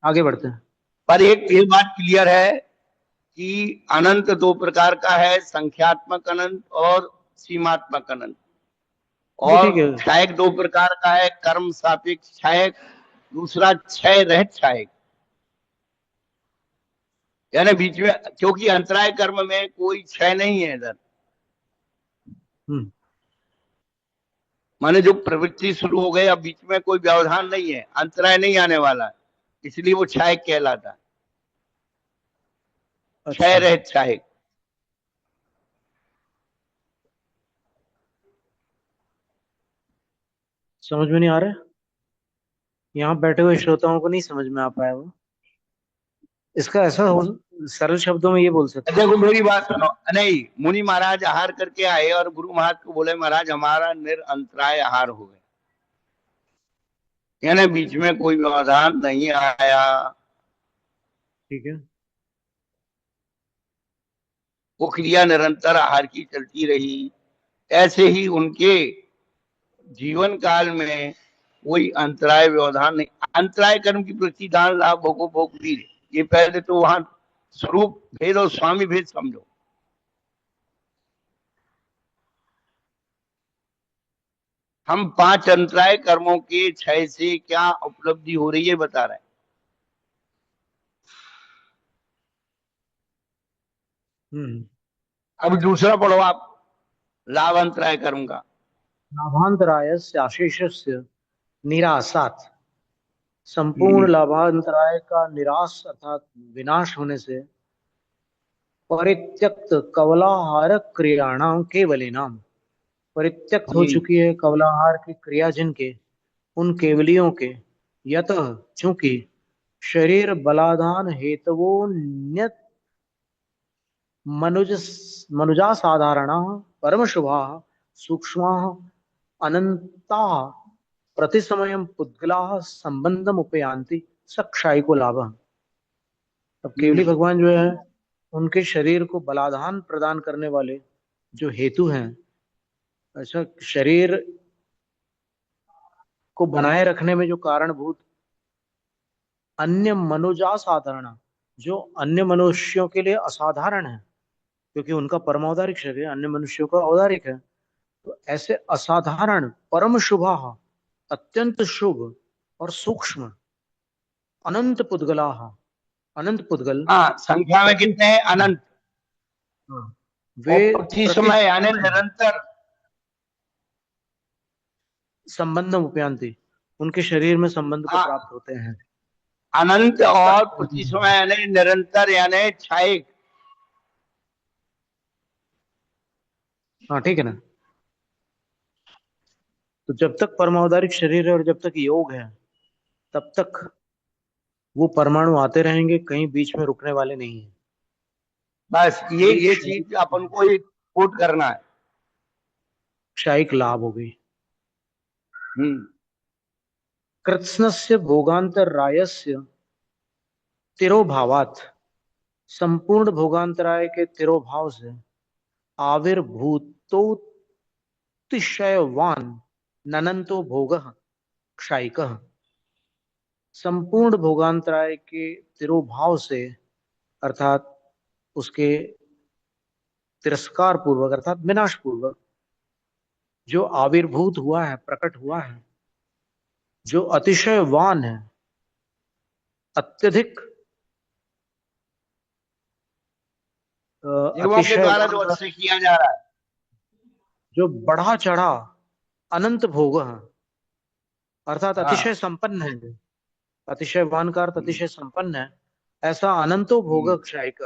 आगे बढ़ते हैं। पर एक ये बात क्लियर है कि अनंत 2 प्रकार का है, संख्यात्मक अनंत और सीमात्मक अनंत। नहीं और ठीक है। क्षयक 2 प्रकार का है, कर्म सापेक्ष क्षयक, दूसरा क्षय रहित क्षयक। यानी बीच में, क्योंकि अंतराय कर्म में कोई क्षय नहीं है इधर। हम्म। माने जो प्रवृत्ति शुरू हो गई, अब बीच में कोई व्यवधान नहीं है, अंतराय नहीं आने वाला है, इसलिए वो क्षय कहलाता है, क्षय अच्छा, रहित क्षय। समझ में नहीं आ रहा है? यहाँ बैठे हुए श्रोताओं को नहीं समझ में आ पाया वो। इसका ऐसा हो, सरल शब्दों में ये बोल सकते हैं। देखो मेरी बात सुनो। नहीं, मुनि महाराज आहार करके आए और गुरु महाराज को बोले, महाराज हमारा निरंतराय आहार हो गया। यानी बीच में कोई व्यवधान नहीं आया। ठीक है। वो क्रिया निरंतर आहार की चलती रही। ऐसे ही उनके जीवन काल में कोई अंतराय व्यवधान नहीं। अंतराय कर्म की प्रति दान लाभ भोगो भोग भी, ये पहले तो वहां स्वरूप भेद और स्वामी भेद समझो। हम 5 अंतराय कर्मों के क्षय से क्या उपलब्धि हो रही है बता रहे हैं। हम्म। अब दूसरा पढ़ो आप, लाभ अंतराय कर्म का। लाभांतरायस्य आशेषस्य निरासात, संपूर्ण हम्म। लाभांतराय का निराश अर्थात विनाश होने से, परित्यक्त कवलाहार क्रियाणाम केवलिनाम, परित्यक्त हो हम्म। चुकी है कवलाहार की क्रिया जिनके, उन केवलियों के, यतः चूंकि शरीर बलाधान हेतवो न्यत मनुज मनुजा साधारण परम शुभा सूक्ष्म अनंता प्रतिसमयम पुद्गला संबंधम उपयांति सक्षाई को लाभ। अब केवली हम्म। भगवान जो है उनके शरीर को बलाधान प्रदान करने वाले जो हेतु हैं, अच्छा शरीर को बनाए रखने में जो कारणभूत अन्य मनुजा साधारण, जो अन्य मनुष्यों के लिए असाधारण है, क्योंकि उनका परमावतारिक शरीर अन्य मनुष्यों का औदारिक है, तो ऐसे असाधारण परम शुभा, अत्यंत शुभ और सूक्ष्म, अनंत पुद्गला, अनंत पुद्गल हाँ, संख्या में प्रति, कितने हैं? अनंत। हाँ, और वे प्रति प्रति समय यानी समय निरंतर। संबंध उपयांति, उनके शरीर में संबंध को हाँ, प्राप्त होते हैं। अनंत और प्रति समय यानी निरंतर यानी क्षय। हाँ ठीक है ना। तो जब तक परमावतारिक शरीर है और जब तक योग है, तब तक वो परमाणु आते रहेंगे, कहीं बीच में रुकने वाले नहीं है। बस ये ये ये चीज अपन को एक कोट करना है। क्षायिक लाभ हो गई। हम्म। कृत्स्नस्य भोगांतरायस्य तिरोभावात, संपूर्ण भोगांतराय के तिरोभाव से आविर्भूतोतिशयवान ननंतो भोग क्षायिक, संपूर्ण भोगांतराय के तिरोभाव से अर्थात उसके तिरस्कार पूर्वक अर्थात विनाश पूर्वक जो आविर्भूत हुआ है, प्रकट हुआ है, जो अतिशयवान है, अत्यधिक जीवों के द्वारा अतिशयवान जो का, अतिशय किया जा रहा है। जो बढ़ा चढ़ा अनंत भोग है, अर्थात अतिशय हाँ। संपन्न है, अतिशयवान का अर्थ हम्म। अतिशय संपन्न है, ऐसा अनंतो भोग हम्म। क्षयिक,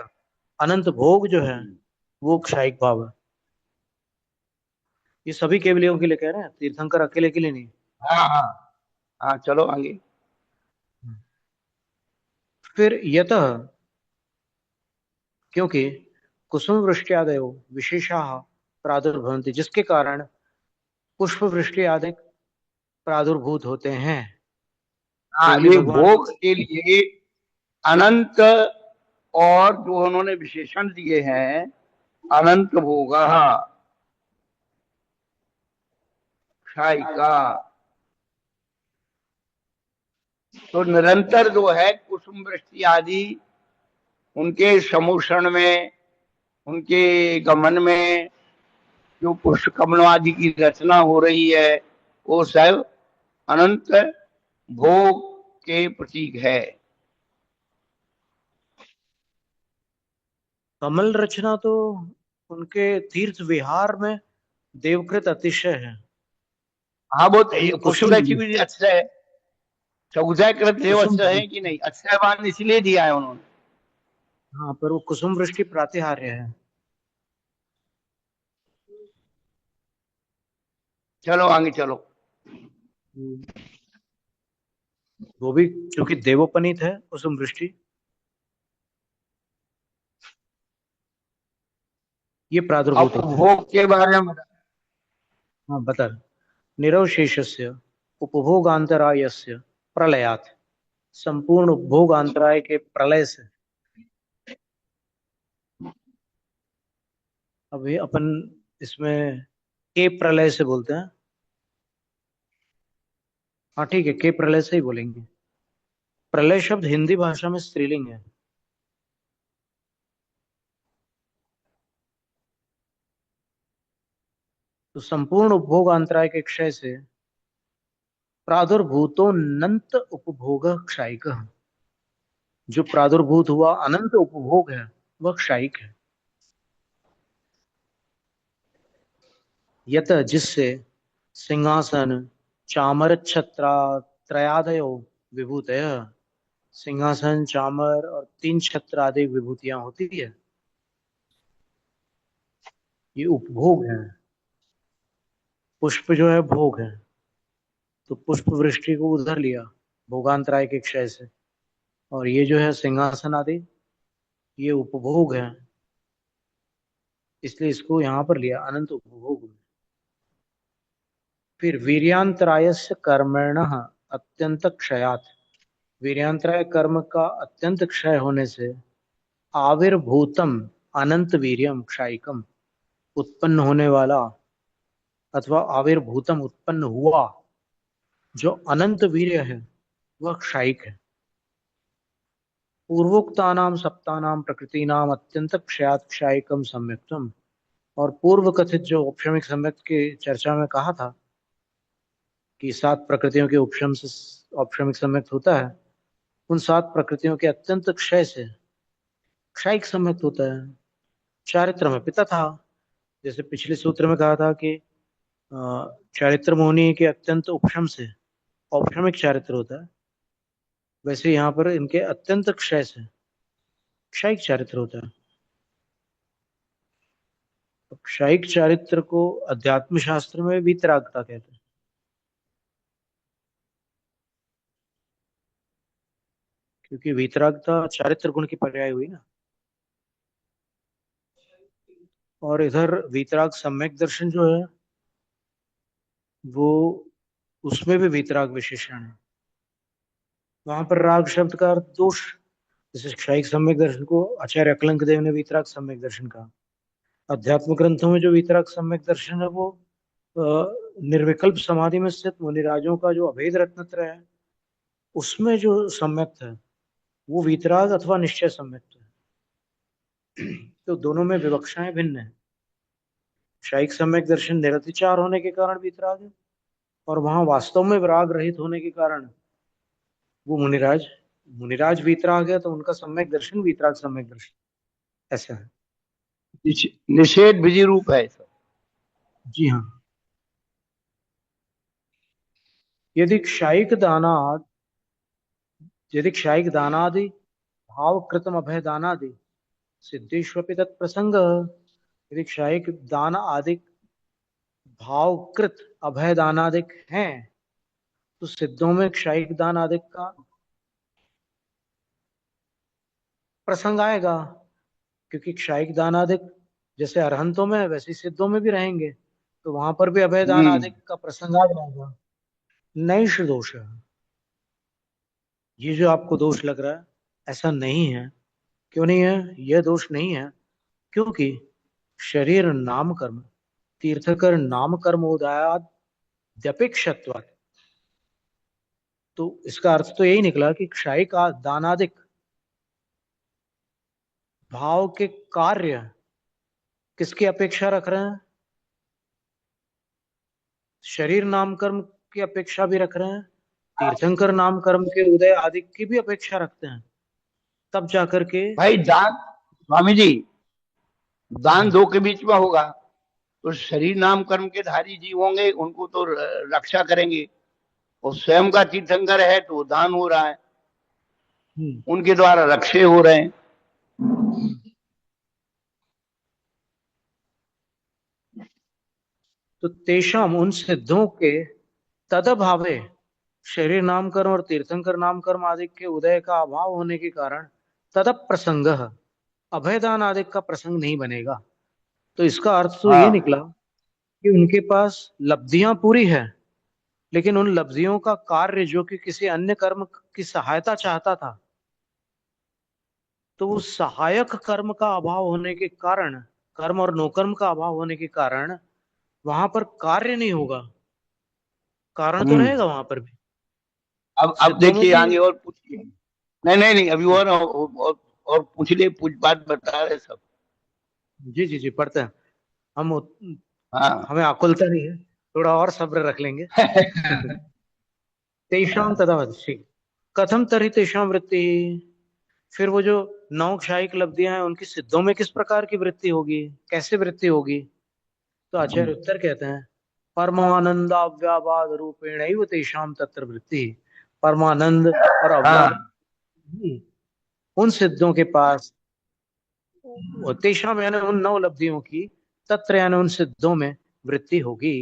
अनंत भोग जो है हम्म। वो क्षयिक भाव है। ये सभी केवलियों के लिए कह रहे हैं, तीर्थंकर अकेले के लिए नहीं। हाँ हाँ हाँ, चलो आगे। फिर यतः, क्योंकि कुसुम वृष्टियादयो विशेषा प्रादुर्भवन्ति, जिसके कारण पुष्प वृष्टि आदि प्रादुर्भूत होते हैं। हाँ, केवली ये भगवान भोग के लिए अनंत, और जो उन्होंने विशेषण दिए हैं अनंत भोग क्षयिका, तो निरंतर जो है कुसुम वृष्टि आदि उनके समूषण में, उनके गमन में जो पुष्प कमलों आदि की रचना हो रही है, वो सब अनंत भोग के प्रतीक है। कमल रचना तो उनके तीर्थ विहार में देवकृत अतिशय है। हाँ, वो उनमें पुष्प कुसुम वृष्टि भी अच्छा है। चौदह कृत देव कुसुम अच्छा है कि नहीं? अक्षयवान इसलिए दिया है उन्होंने। हाँ, पर वो कुसुम वृष्टि प्रातिहार्य है। चलो आगे चलो। हम्म, वो भी क्योंकि देवोपनीत है कुसुम वृष्टि। ये प्रादुर्भूत अब होते हैं। भोग के बारे में हाँ बता। निरवशेषस्य उपभोगांतरायस्य प्रलयात्, संपूर्ण उपभोगांतराय के प्रलय से। अभी अपन इसमें के प्रलय से बोलते हैं। हाँ ठीक है, के प्रलय से ही बोलेंगे। प्रलय शब्द हिंदी भाषा में स्त्रीलिंग है। तो संपूर्ण उपभोग अंतराय के क्षय से प्रादुर्भूतो अनंत उपभोग क्षयिक। जो प्रादुर्भूत हुआ अनंत उपभोग है वह क्षयिक है। यत, जिससे सिंहासन चामर छत्रा त्रयादयो विभूतय, सिंहासन चामर और 3 छत्र आदि विभूतियां होती है, ये उपभोग है। पुष्प जो है भोग है, तो पुष्प वृष्टि को उधर लिया भोगांतराय के क्षय से। और ये जो है सिंहासन आदि, ये उपभोग है, इसलिए इसको यहां पर लिया अनंत उपभोग में। फिर वीर्यांतरायस्य कर्मण अत्यंत क्षयात, वीर्यांतराय कर्म का अत्यंत क्षय होने से आविर्भूतम अनंत वीर्यम क्षयिकम, उत्पन्न होने वाला अथवा आविर्भूतम उत्पन्न हुआ जो अनंत वीर्य है वह क्षयिक है। पूर्वोक्तानाम सप्तानाम प्रकृतिनाम अत्यंत क्षयात क्षयिकम सम्यक्तम, और पूर्व कथित जो औपशमिक सम्यक्त की चर्चा में कहा था कि 7 प्रकृतियों के उपशम से औपशमिक सम्यक्त होता है, उन 7 प्रकृतियों के अत्यंत क्षय से क्षयिक सम्यक्त होता है। चारित्र में पिता था, जैसे पिछले सूत्र में कहा था कि चारित्र मोहनी के अत्यंत उपशम से औपशमिक चारित्र होता है, वैसे यहाँ पर इनके अत्यंत क्षय से क्षयिक चारित्र होता है। तो क्षयिक चारित्र को अध्यात्म शास्त्र में वीतरागता कहते हैं। क्योंकि वीतरागता चारित्र गुण की पर्याय हुई ना। और इधर वीतराग सम्यक दर्शन जो है वो, उसमें भी वीतराग विशेषण है। वहां पर राग शब्द का अर्थ दोष, जैसे क्षयिक सम्यक दर्शन को आचार्य अकलंक देव ने वीतराग सम्यक दर्शन कहा। अध्यात्म ग्रंथों में जो वीतराग सम्यक दर्शन है वो निर्विकल्प समाधि में स्थित मुनिराजों का जो अभेद रत्नत्र है, उसमें जो सम्यक है वो वीतराग अथवा निश्चय सम्यक है। तो दोनों में विवक्षाएं भिन्न है। क्षयिक सम्यक दर्शन निरतिचार होने के कारण वीतराग है, और वहां वास्तव में राग रहित होने के कारण वो मुनिराज मुनिराज वीतराग है, तो उनका सम्यक दर्शन वीतराग सम्यक दर्शन ऐसा है। निषेध विधि रूप है सब। जी हाँ। यदि क्षयिक दानाद यदि क्षयिक दानादि भाव कृतम अभय दानादि सिद्धेष्वपि तत्प्रसंग, यदि क्षयिक दान आदि भावकृत अभय दानादिक हैं तो सिद्धों में क्षयिक दान आदि का प्रसंग आएगा। क्योंकि क्षयिक दान आदि जैसे अरहंतों में वैसे ही सिद्धों में भी रहेंगे, तो वहां पर भी अभय दान आदि का प्रसंग आ जाएगा। नैष दोष है ये जो आपको दोष लग रहा है, ऐसा नहीं है। क्यों नहीं है? यह दोष नहीं है क्योंकि शरीर नाम कर्म तीर्थकर नाम कर्म उदायाद्यपेक्षत्वात्, तो इसका अर्थ तो यही निकला कि क्षयिक दानादिक भाव के कार्य किसकी अपेक्षा रख रहे हैं? शरीर नाम कर्म की अपेक्षा भी रख रहे हैं, तीर्थंकर नाम कर्म के उदय आदि की भी अपेक्षा रखते हैं, तब जाकर के। भाई दान, स्वामी जी, हाँ दान हाँ। दो के बीच में होगा, तो शरीर नाम कर्म के धारी जीव होंगे, उनको तो रक्षा करेंगे, और स्वयं का तीर्थंकर है तो दान हो रहा है, हम्म। उनके द्वारा रक्षे हो रहे हैं। हम्म। तो तेषाम उन सिद्धों के तदभावे शरीर नाम कर्म और तीर्थंकर नाम कर्म आदि के उदय का अभाव होने के कारण तद प्रसंग अभयदान आदि का प्रसंग नहीं बनेगा। तो इसका अर्थ तो ये हाँ निकला कि उनके पास लब्धियां पूरी है, लेकिन उन लब्धियों का कार्य जो कि किसी अन्य कर्म की सहायता चाहता था, तो वो सहायक कर्म का अभाव होने के कारण, कर्म और नोकर्म का अभाव होने के कारण वहां पर कार्य नहीं होगा। कारण तो हम्म। रहेगा वहां पर भी। अब सिद्धों में देखिए भी। आगे और पूछिए। नहीं नहीं नहीं, अभी और पूछ ले, पूछ बात बता रहे सब। जी जी जी, पढ़ते हैं हम। हाँ। हमें आकुलता नहीं है, थोड़ा और सब्र रख लेंगे। तेषां तदावधि कथम तरी तेषां वृत्ति। फिर वो जो नौ क्षायिक लब्धियां हैं उनकी सिद्धों में किस प्रकार की वृत्ति होगी, कैसे वृत्ति होगी। तो आचार्य उत्तर कहते हैं, परमानंदाव्याबाद रूपेण तेषां तत्र वृत्ति। परमानंद और अव्याबाद हाँ। ही उन सिद्धों के पास, तेषां यानी उन नौ लब्धियों की, तत्र यानी उन सिद्धों में वृत्ति होगी।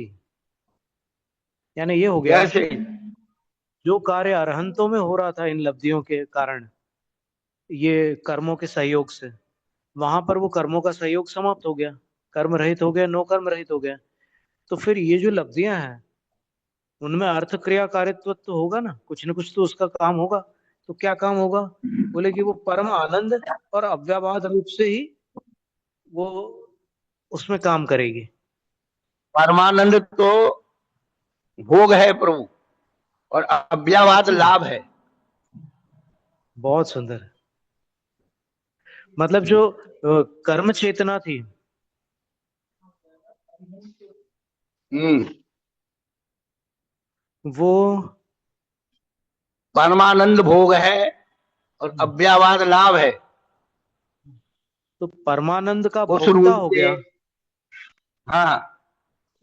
यानी ये हो गया, जैसे। जो कार्य अरहंतों में हो रहा था इन लब्धियों के कारण, ये कर्मों के सहयोग से, वहां पर वो कर्मों का सहयोग समाप्त हो गया, कर्म रहित हो गया, नो कर्म रहित हो गया। तो फिर ये जो लब्धियां हैं उनमें अर्थ क्रिया कारित्व तो होगा ना, कुछ न कुछ तो उसका काम होगा। तो क्या काम होगा। बोले कि वो परम आनंद और अव्याबाद रूप से ही वो उसमें काम करेगी। परमानंद तो भोग है प्रभु, और अव्ययवाद अच्छा, लाभ है। बहुत सुंदर। मतलब जो कर्म चेतना थी, हम्म। वो परमानंद भोग है और अव्ययवाद लाभ है। तो परमानंद का उस भोक्ता रूप हो से। गया। हाँ।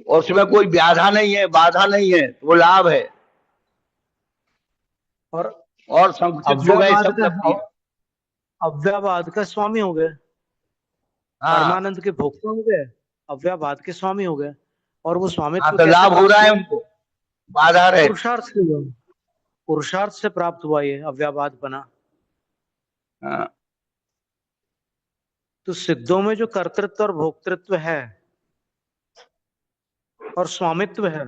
और उसमें कोई व्याधा नहीं है, बाधा नहीं है, तो वो लाभ है। और और संकुचित हो गए अव्ययवाद सब का, लब्धियां। अव्ययवाद का स्वामी हो गए। हाँ। परमानंद के भोक्ता हो गए, अव्ययवाद के स्वामी हो गए। और वो हाँ, स्वामित्व तो कैसे लाभ हो रहा प्राप्त है हुआ। उनको, बाधा रहित। पुरुषार्थ से हुआ, पुरुषार्थ से प्राप्त हुआ ये अव्ययवाद बना। हाँ। तो सिद्धों में जो कर्तृत्व और भोक्तृत्व है और स्वामित्व है,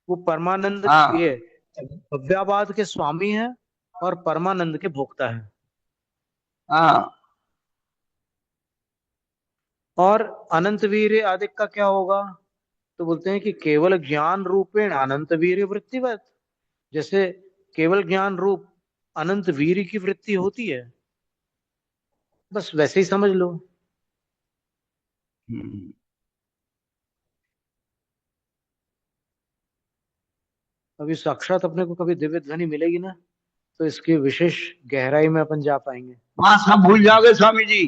वो परमानंद, हाँ। ये अव्ययवाद के स्वामी है और परमानंद के भोक्ता है। हाँ। और अनंत वीर्य आदि का क्या होगा। तो बोलते हैं कि केवल ज्ञान रूपेण अनंत वीर्य वृत्तिवत। जैसे केवल ज्ञान रूप अनंत वीर्य की वृत्ति होती है, बस वैसे ही समझ लो। हम्म। अभी साक्षात अपने को कभी दिव्य ध्वनि मिलेगी ना, तो इसकी विशेष गहराई में अपन जा पाएंगे। वहां सब भूल जाओगे स्वामी जी।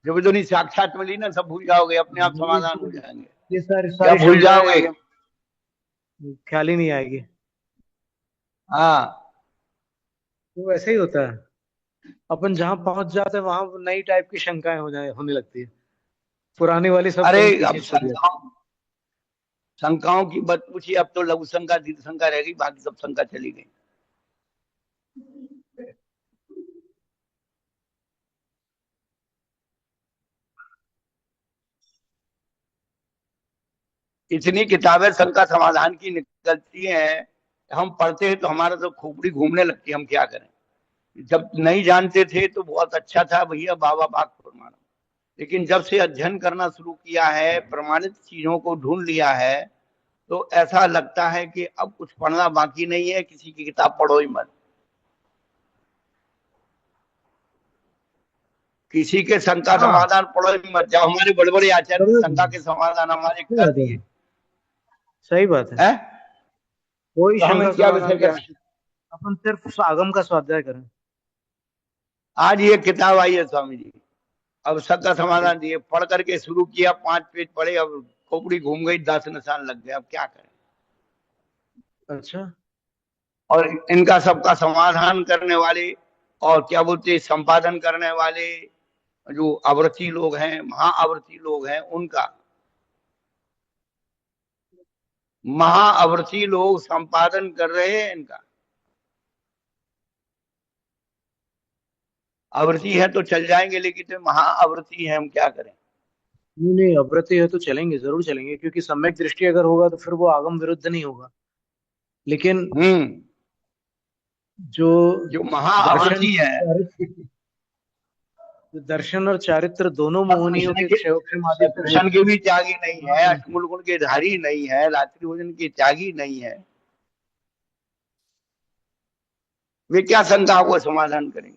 जब जो नहीं साक्षात मिली ना, सब भूल जाओगे, अपने आप ये समाधान हो जाएंगे। ये सारी क्या सारी भूल शंकाएं जाओगे। एकदम ख्याल ही नहीं आएगी। हाँ। तो वैसे ही होता है, अपन जहां पहुंच जाते हैं वहां नई टाइप की शंकाएं हो जाए होने लगती है, पुरानी वाली सब अरे कहीं पीछे अब छूट जाती शंकाओं की मत पूछिए, अब तो लघु शंका दीर्घ शंका रह गई, बाकी सब शंका चली गई। इतनी किताबें शंका समाधान की निकलती हैं, हम पढ़ते हैं तो हमारा तो खोपड़ी घूमने लगती है, हम क्या करें। जब नहीं जानते थे तो बहुत अच्छा था भैया, बाबा बाग प्रमाण। लेकिन जब से अध्ययन करना शुरू किया है, प्रमाणित चीजों को ढूंढ लिया है, तो ऐसा लगता है कि अब कुछ पढ़ना बाकी नहीं है, किसी की किताब पढ़ो ही मत। किसी के शंका है। हाँ, समाधान पढ़ो ही मत। जब हमारे बड़े बड़े आचार्य ने जरूर। शंका के समाधान हमारे सही कर बात है, दिए सही बात है। है, कोई तो शंका हमें क्या समाधान विषय की करें। आवश्यकता, अपन सिर्फ आगम का स्वाध्याय करें। आज ये किताब आई है स्वामी जी, अब शंका समाधान दिए, पढ़ करके शुरू किया, 5 पेज पढ़े, अब खोपड़ी घूम गई, 10 निशान लग गए, अब क्या करें। अच्छा। और इनका सबका समाधान करने वाले, और क्या बोलते हैं, संपादन करने वाले जो आवृत्ति लोग हैं, महाआवृत्ति लोग हैं, उनका, महाआवृत्ति लोग संपादन कर रहे हैं इनका। आवृत्ति है तो चल जाएंगे, लेकिन तो महाआवृत्ति है, हम क्या करें। नहीं नहीं, अव्रति है तो चलेंगे, जरूर चलेंगे, क्योंकि सम्यक दृष्टि अगर होगा तो फिर वो आगम विरुद्ध नहीं होगा। लेकिन हम्म। जो जो दर्शन महाअवधि है, दर्शन और चारित्र दोनों अब मोहनियों कृष्ण के के, क्षय आदि से कृष्ण के भी त्यागी नहीं है, हाँ, अष्टमूल गुण के धारी नहीं है, रात्रि भोजन के त्यागी नहीं है, वे क्या शंका को समाधान करेंगे?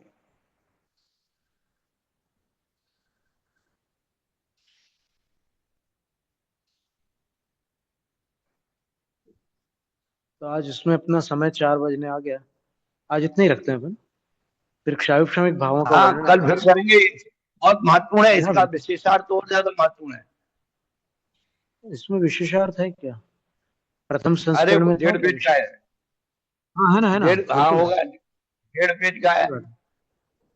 तो आज इसमें अपना समय 4 बजने आ गया। आज इतने ही रखते हैं अपन, फिर क्षायुक्षमिक भावों का हाँ, वर्णन कल आगे। फिर करेंगे। बहुत महत्वपूर्ण है, हाँ इसका विशेषार्थ और ज्यादा महत्वपूर्ण है। इसमें विशेषार्थ है क्या? प्रथम अरे संस्करण में था 1.5 क्या पेज का है। हाँ है ना, डेढ़, हाँ बिल्कुल। होगा, 1.5 पेज का है। सही बात है।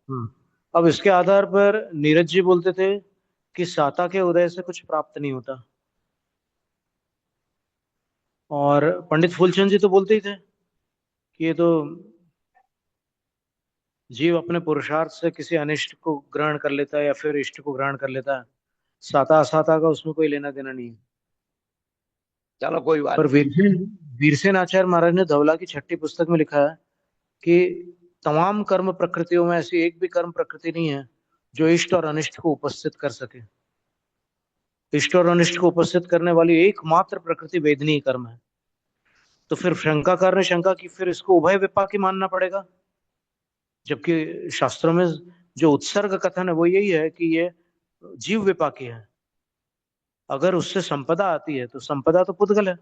हाँ। अब इसके आधार पर नीरज जी बोलते थे कि साता के उदय से कुछ प्राप्त नहीं होता, और पंडित फूलचंद जी तो बोलते ही थे कि ये तो जीव अपने पुरुषार्थ से किसी अनिष्ट को ग्रहण कर लेता है या फिर इष्ट को ग्रहण कर लेता है, साता असाता का उसमें कोई लेना देना नहीं है। चलो कोई पर बात नहीं। वीरसेन आचार्य महाराज ने धवला की छठी पुस्तक में लिखा है कि तमाम कर्म प्रकृतियों में ऐसी एक भी कर्म प्रकृति नहीं है जो इष्ट और अनिष्ट को उपस्थित कर सके। इष्ट और अनिष्ट को उपस्थित करने वाली एकमात्र प्रकृति वेदनीय कर्म है। तो फिर शंकाकार ने शंका की, फिर इसको उभय विपाकी मानना पड़ेगा, जबकि शास्त्रों में जो उत्सर्ग कथन है वो यही है कि ये जीव विपाकी है। अगर उससे संपदा आती है तो संपदा तो पुद्गल है।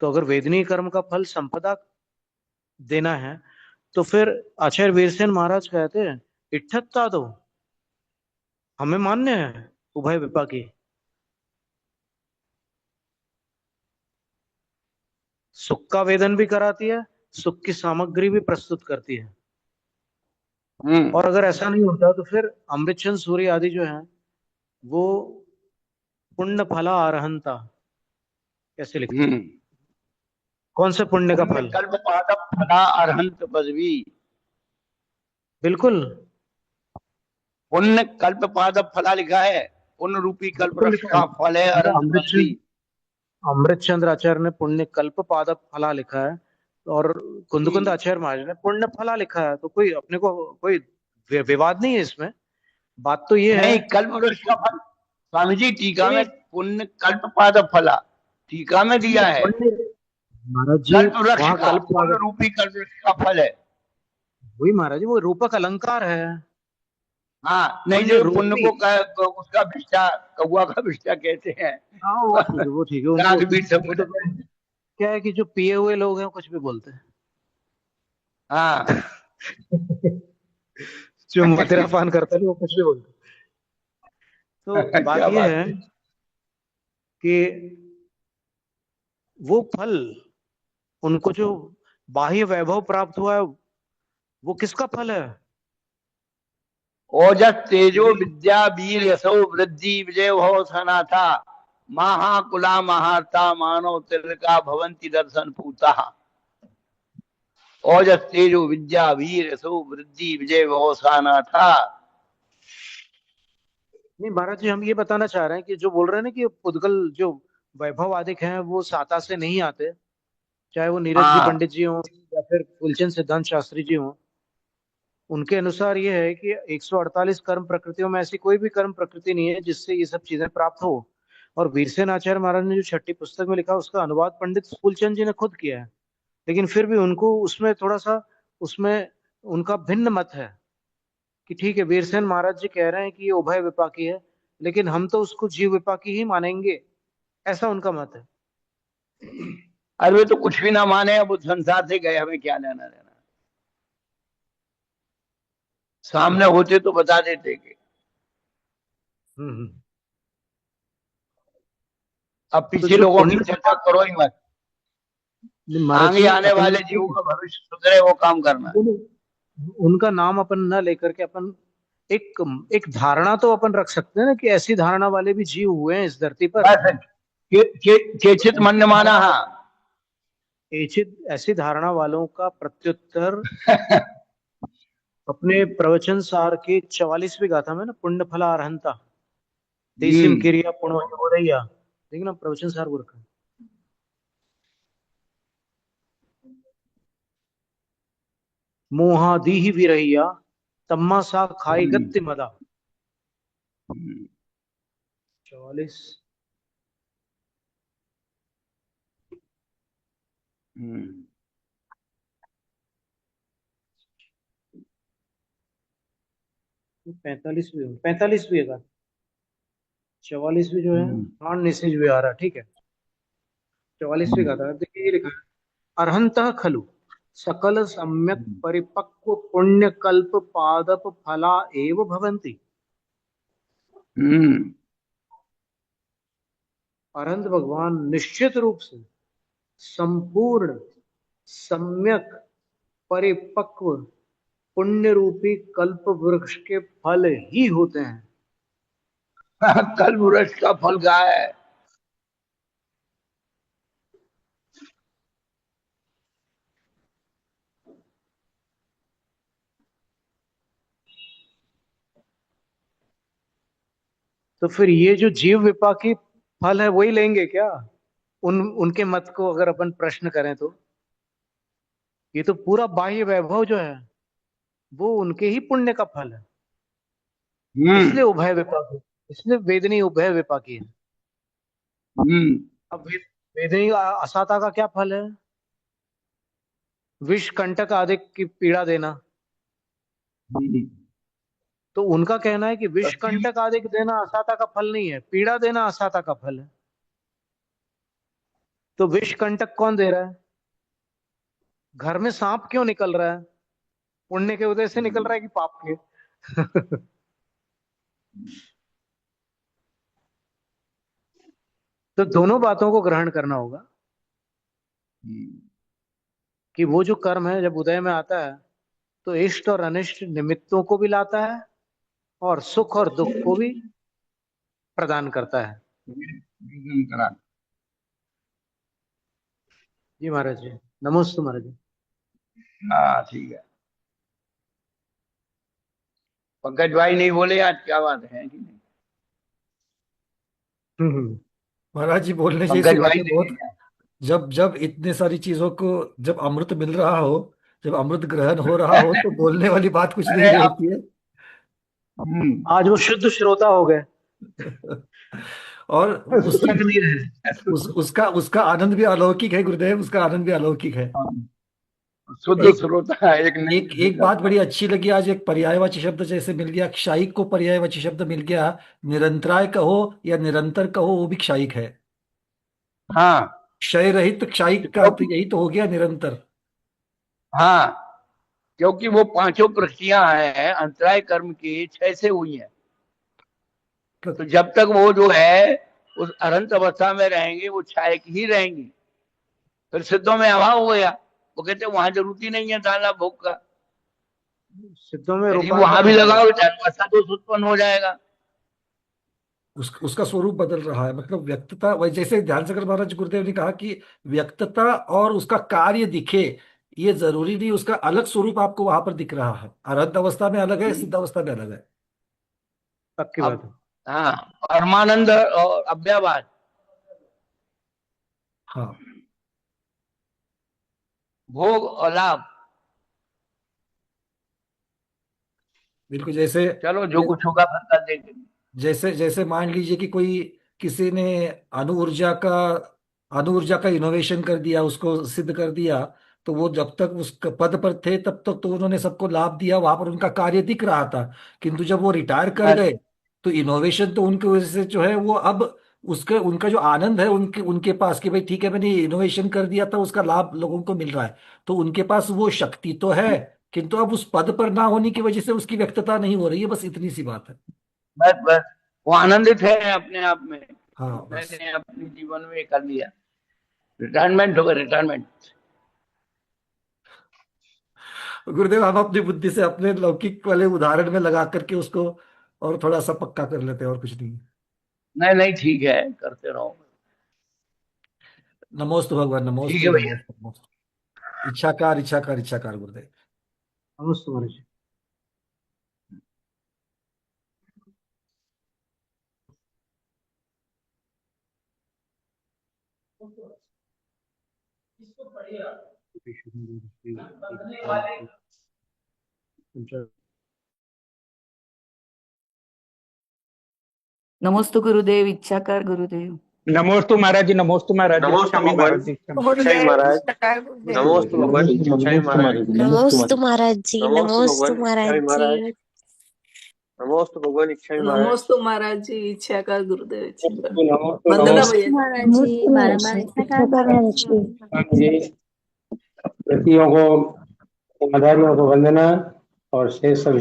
तो अगर वेदनीय कर्म का फल संपदा देना है तो फिर आचार्य वीरसेन महाराज कहते हैं इठत्ता दो, हमें मान्य है उभय विपाकी। सुख का वेदन भी कराती है, सुख की सामग्री भी प्रस्तुत करती है। हम्म। और अगर ऐसा नहीं होता तो फिर अमृतचंद सूर्य आदि जो है वो पुण्य फला अरहंता कैसे लिखते हैं? हम्म। कौन से पुण्य का पुण्य फल? कल्प पादप फला अरहंत पदवी। बिल्कुल। पुण्य कल्प पादप फला लिखा है, पुण्य रूपी कल्प बिल्कुल वृक्ष लिखा है। का फल है मतलब अरहंत पदवी। अमृत चंद्र आचार्य ने पुण्य कल्प पादप फला लिखा है, और कुंदकुंद हम्म। आचार्य महाराज ने पुण्य फला लिखा है। तो कोई अपने को कोई विवाद नहीं है इसमें। बात तो ये है नहीं, कल्प वृक्ष का फल, स्वामी जी टीका कि में पुण्य कल्प पादप फला टीका में दिया है। पुण्य, महाराज जी कल्प वृक्ष वहां का, कल्प पुण्य पादप, रूपी कल्प वृक्ष का फल है। वही महाराज जी वो रूपक अलंकार है। हाँ, नहीं पुण्य जो पुण्य रूपी, को उसका विष्टा, कौआ का विष्टा कहते हैं। हाँ वो ठीक है, वो ठीक है उनको। रागवीर वो तो शब्द। क्या है कि जो पिए हुए लोग हैं वो कुछ भी बोलते हैं। हाँ। जो मदिरा पान करते हैं वो कुछ भी बोलते हैं। तो बात क्या ये बात है है। कि वो फल, उनको जो बाह्य वैभव प्राप्त हुआ है वो किसका फल है? ओजस तेजो ये विद्या वीर यशो वृद्धि विजय भव सना था, महाकुला महारता मानव तिलका भवंती दर्शन पूता। ओजस तेजो विद्या वीर यशो वृद्धि विजय भव सना था। नहीं महाराज जी, हम ये बताना चाह रहे हैं कि जो बोल रहे हैं ना कि पुद्गल जो वैभव आदिक हैं वो साता से नहीं आते, चाहे वो नीरज जी हाँ। पंडित जी हों या फिर फूलचंद सिद्धांत शास्त्री जी हों, उनके अनुसार ये है कि 148 कर्म प्रकृतियों में ऐसी कोई भी कर्म प्रकृति नहीं है जिससे ये सब चीजें प्राप्त हो। और वीरसेन आचार्य महाराज ने जो छठी पुस्तक में लिखा उसका अनुवाद पंडित फूलचंद जी ने खुद किया है। लेकिन फिर भी उनको उसमें थोड़ा सा, उसमें उनका भिन्न मत है कि ठीक है वीरसेन महाराज जी कह रहे हैं कि ये उभय विपाकी है, लेकिन हम तो उसको जीव विपाकी ही मानेंगे, ऐसा उनका मत है। अरे वे तो कुछ भी ना माने, अब उस संसार से गए, हमें क्या लेना देना। सामने होते तो बता देते कि हम्म। अब तो पीछे जो लोगों की पुण्य, चर्चा करो ही मत। महाराज आगे जी आने अपन वाले जीवों का भविष्य सुधरे वो काम करना। उनका नाम अपन न लेकर के अपन एक एक धारणा तो अपन रख सकते हैं ना कि ऐसी धारणा वाले भी जीव हुए हैं इस धरती पर। बस केचित ऐसी मन्य माना। धारणा हाँ। ऐसी धारणा वालों का प्रत्युत्तर अपने प्रवचन सार के 44वीं गाथा में ना, पुण्य फला अरहंता तेसिम हम्म। क्रिया पुण्य देखना प्रवचन सार को रखा है। मोहादी ही विरहिया तम्मा सा खाई हम्म, गत्ति मदा। हम्म, 44। हम्म, 45 भी 45 भी है। 44 भी जो है हम्म, नॉन निषेध विहार, ठीक है। 44वीं हम्म, गाथा देखिए, ये लिखा है, अर्हंतः खलु सकल सम्यक हम्म, परिपक्व पुण्य कल्प पादप फला एव भवन्ति। हम्म। अरहंत भगवान निश्चित रूप से संपूर्ण सम्यक परिपक्व पुण्य रूपी कल्प वृक्ष के फल ही होते हैं। कल वृक्ष का फल क्या है? तो फिर ये जो जीव विपाकी फल है वही लेंगे क्या? उनके मत को अगर अपन प्रश्न करें तो ये तो पूरा बाह्य वैभव जो है वो उनके ही पुण्य का फल है। हम्म, इसलिए उभय विपाकी, इसलिए वेदनी उभय विपाकी है। हम्म, अब वेदनी असाता का क्या फल है? विष कंटक आदि की पीड़ा देना। हम्म। तो उनका कहना है कि विष सच्ची। कंटक आदि देना असाता का फल नहीं है, पीड़ा देना असाता का फल है। तो विष कंटक कौन दे रहा है? घर में सांप क्यों निकल रहा है? पुण्य के उदय से निकल रहा है कि पाप के? तो दोनों बातों को ग्रहण करना होगा हम्म, कि वो जो कर्म है जब उदय में आता है तो इष्ट और अनिष्ट निमित्तों को भी लाता है और सुख और दुख को भी प्रदान करता है। करा। जी महाराज जी, नमस्ते महाराज जी। हाँ ठीक है। पंकज भाई नहीं बोले आज, क्या बात है कि नहीं? हम्म। महाराज जी बोलने जैसी पंकज भाई बातें नहीं बहुत। है? जब जब इतने सारी चीजों को, जब अमृत मिल रहा हो, जब अमृत ग्रहण हो रहा हो, तो बोलने वाली बात कुछ नहीं अरे अब। रहती है। हम्म। आज वो शुद्ध श्रोता हो गए। और शक नहीं रहे। उसका उसका आनंद भी अलौकिक है गुरुदेव, उसका आनंद भी अलौकिक है। शुद्ध एक श्रोता है, एक एक नई एक बात बड़ी अच्छी लगी आज, एक पर्यायवाची शब्द जैसे मिल गया, क्षायिक को पर्यायवाची शब्द मिल गया। निरंतराय कहो या निरंतर कहो, वो भी क्षायिक है। हाँ। क्षय रहित क्षायिक का अर्थ क्योंकि यही तो हो गया, निरंतर। हाँ, क्योंकि वो पांचों प्रक्रिया हैं अंतराय कर्म की क्षय से हुई है। तो जब तक वो जो है उस अनंत अवस्था में रहेंगे वो छाया की ही रहेंगी। फिर सिद्धों में अभाव हो गया, वो कहते वहां जरूरत ही नहीं है दाना भोग का। सिद्धों में यदि वहां रूपांतरण भी हो गया। लगाओ ऐसा दोष उत्पन्न हो जाएगा। उसका स्वरूप बदल रहा है, मतलब व्यक्तता, वही जैसे ध्यान सागर महाराज गुरुदेव ने कहा कि व्यक्तता और उसका कार्य दिखे, ये जरूरी नहीं उसका अलग स्वरूप आपको वहां पर दिख रहा है। अरहत अवस्था में अलग है, सिद्ध अवस्था में अलग है। पक्की बात अब है। हाँ, परमानंद और अव्ययवाद। हाँ भोग और लाभ। बिल्कुल। जैसे चलो जो कुछ होगा फिर कर देंगे। जैसे जैसे मान लीजिए कि कोई, किसी ने अणु ऊर्जा का अणु ऊर्जा का इनोवेशन कर दिया, उसको सिद्ध कर दिया। तो वो जब तक उस पद पर थे तब तक तो उन्होंने सबको लाभ दिया, वहां पर उनका कार्य दिख रहा था। किंतु जब वो रिटायर कर बस। गए, तो इनोवेशन तो उनकी वजह से जो है वो अब, उसके उनका जो आनंद है उनके उनके पास, कि भाई ठीक है मैंने इनोवेशन कर दिया था, उसका लाभ लोगों को मिल रहा है। तो उनके पास वो शक्ति तो है, किंतु अब उस पद पर ना होने की वजह से उसकी व्यक्तता नहीं हो रही है, बस इतनी सी बात है। बस बस, वो आनंदित है अपने आप में। हाँ बस। मैंने अपने जीवन में कर लिया। रिटायरमेंट होगा, रिटायरमेंट। गुरुदेव हम अपनी बुद्धि से अपने लौकिक वाले उदाहरण में लगा करके उसको और थोड़ा सा पक्का कर लेते हैं, और कुछ नहीं। नहीं नहीं, ठीक है, करते रहो। नमोस्तु भगवान, ठीक है नमोस्तु भैया। नमोस्तु नमोस्तु। इच्छाकार इच्छाकार इच्छाकार गुरुदेव। नमस्ते महाराज जी। नमोस्तु गुरुदेव, इच्छा कर गुरुदेव। नमोस्तु महाराज जी, नमोस्तु महाराज जी, नमोस्तु स्वामी भगवान, महाराज जी, इच्छाई महाराज। नमोस्तु भगवान, इच्छाई महाराज। नमोस्तु महाराज जी, नमोस्तु नमोस्तु भगवान, महाराज इच्छाई महाराज। जी। नमोस्तु भगवान, इच्छाई महाराज। नमोस्तु महाराज जी, इच्छा कर गुरुदेव, इच्छा कर। नमोस्तु वंदना नमोस्तु भैया। महाराज जी, बार-बार इच्छा महाराज जी। जी। व्यक्तियों को, आधारियों को वंदना और शेष सभी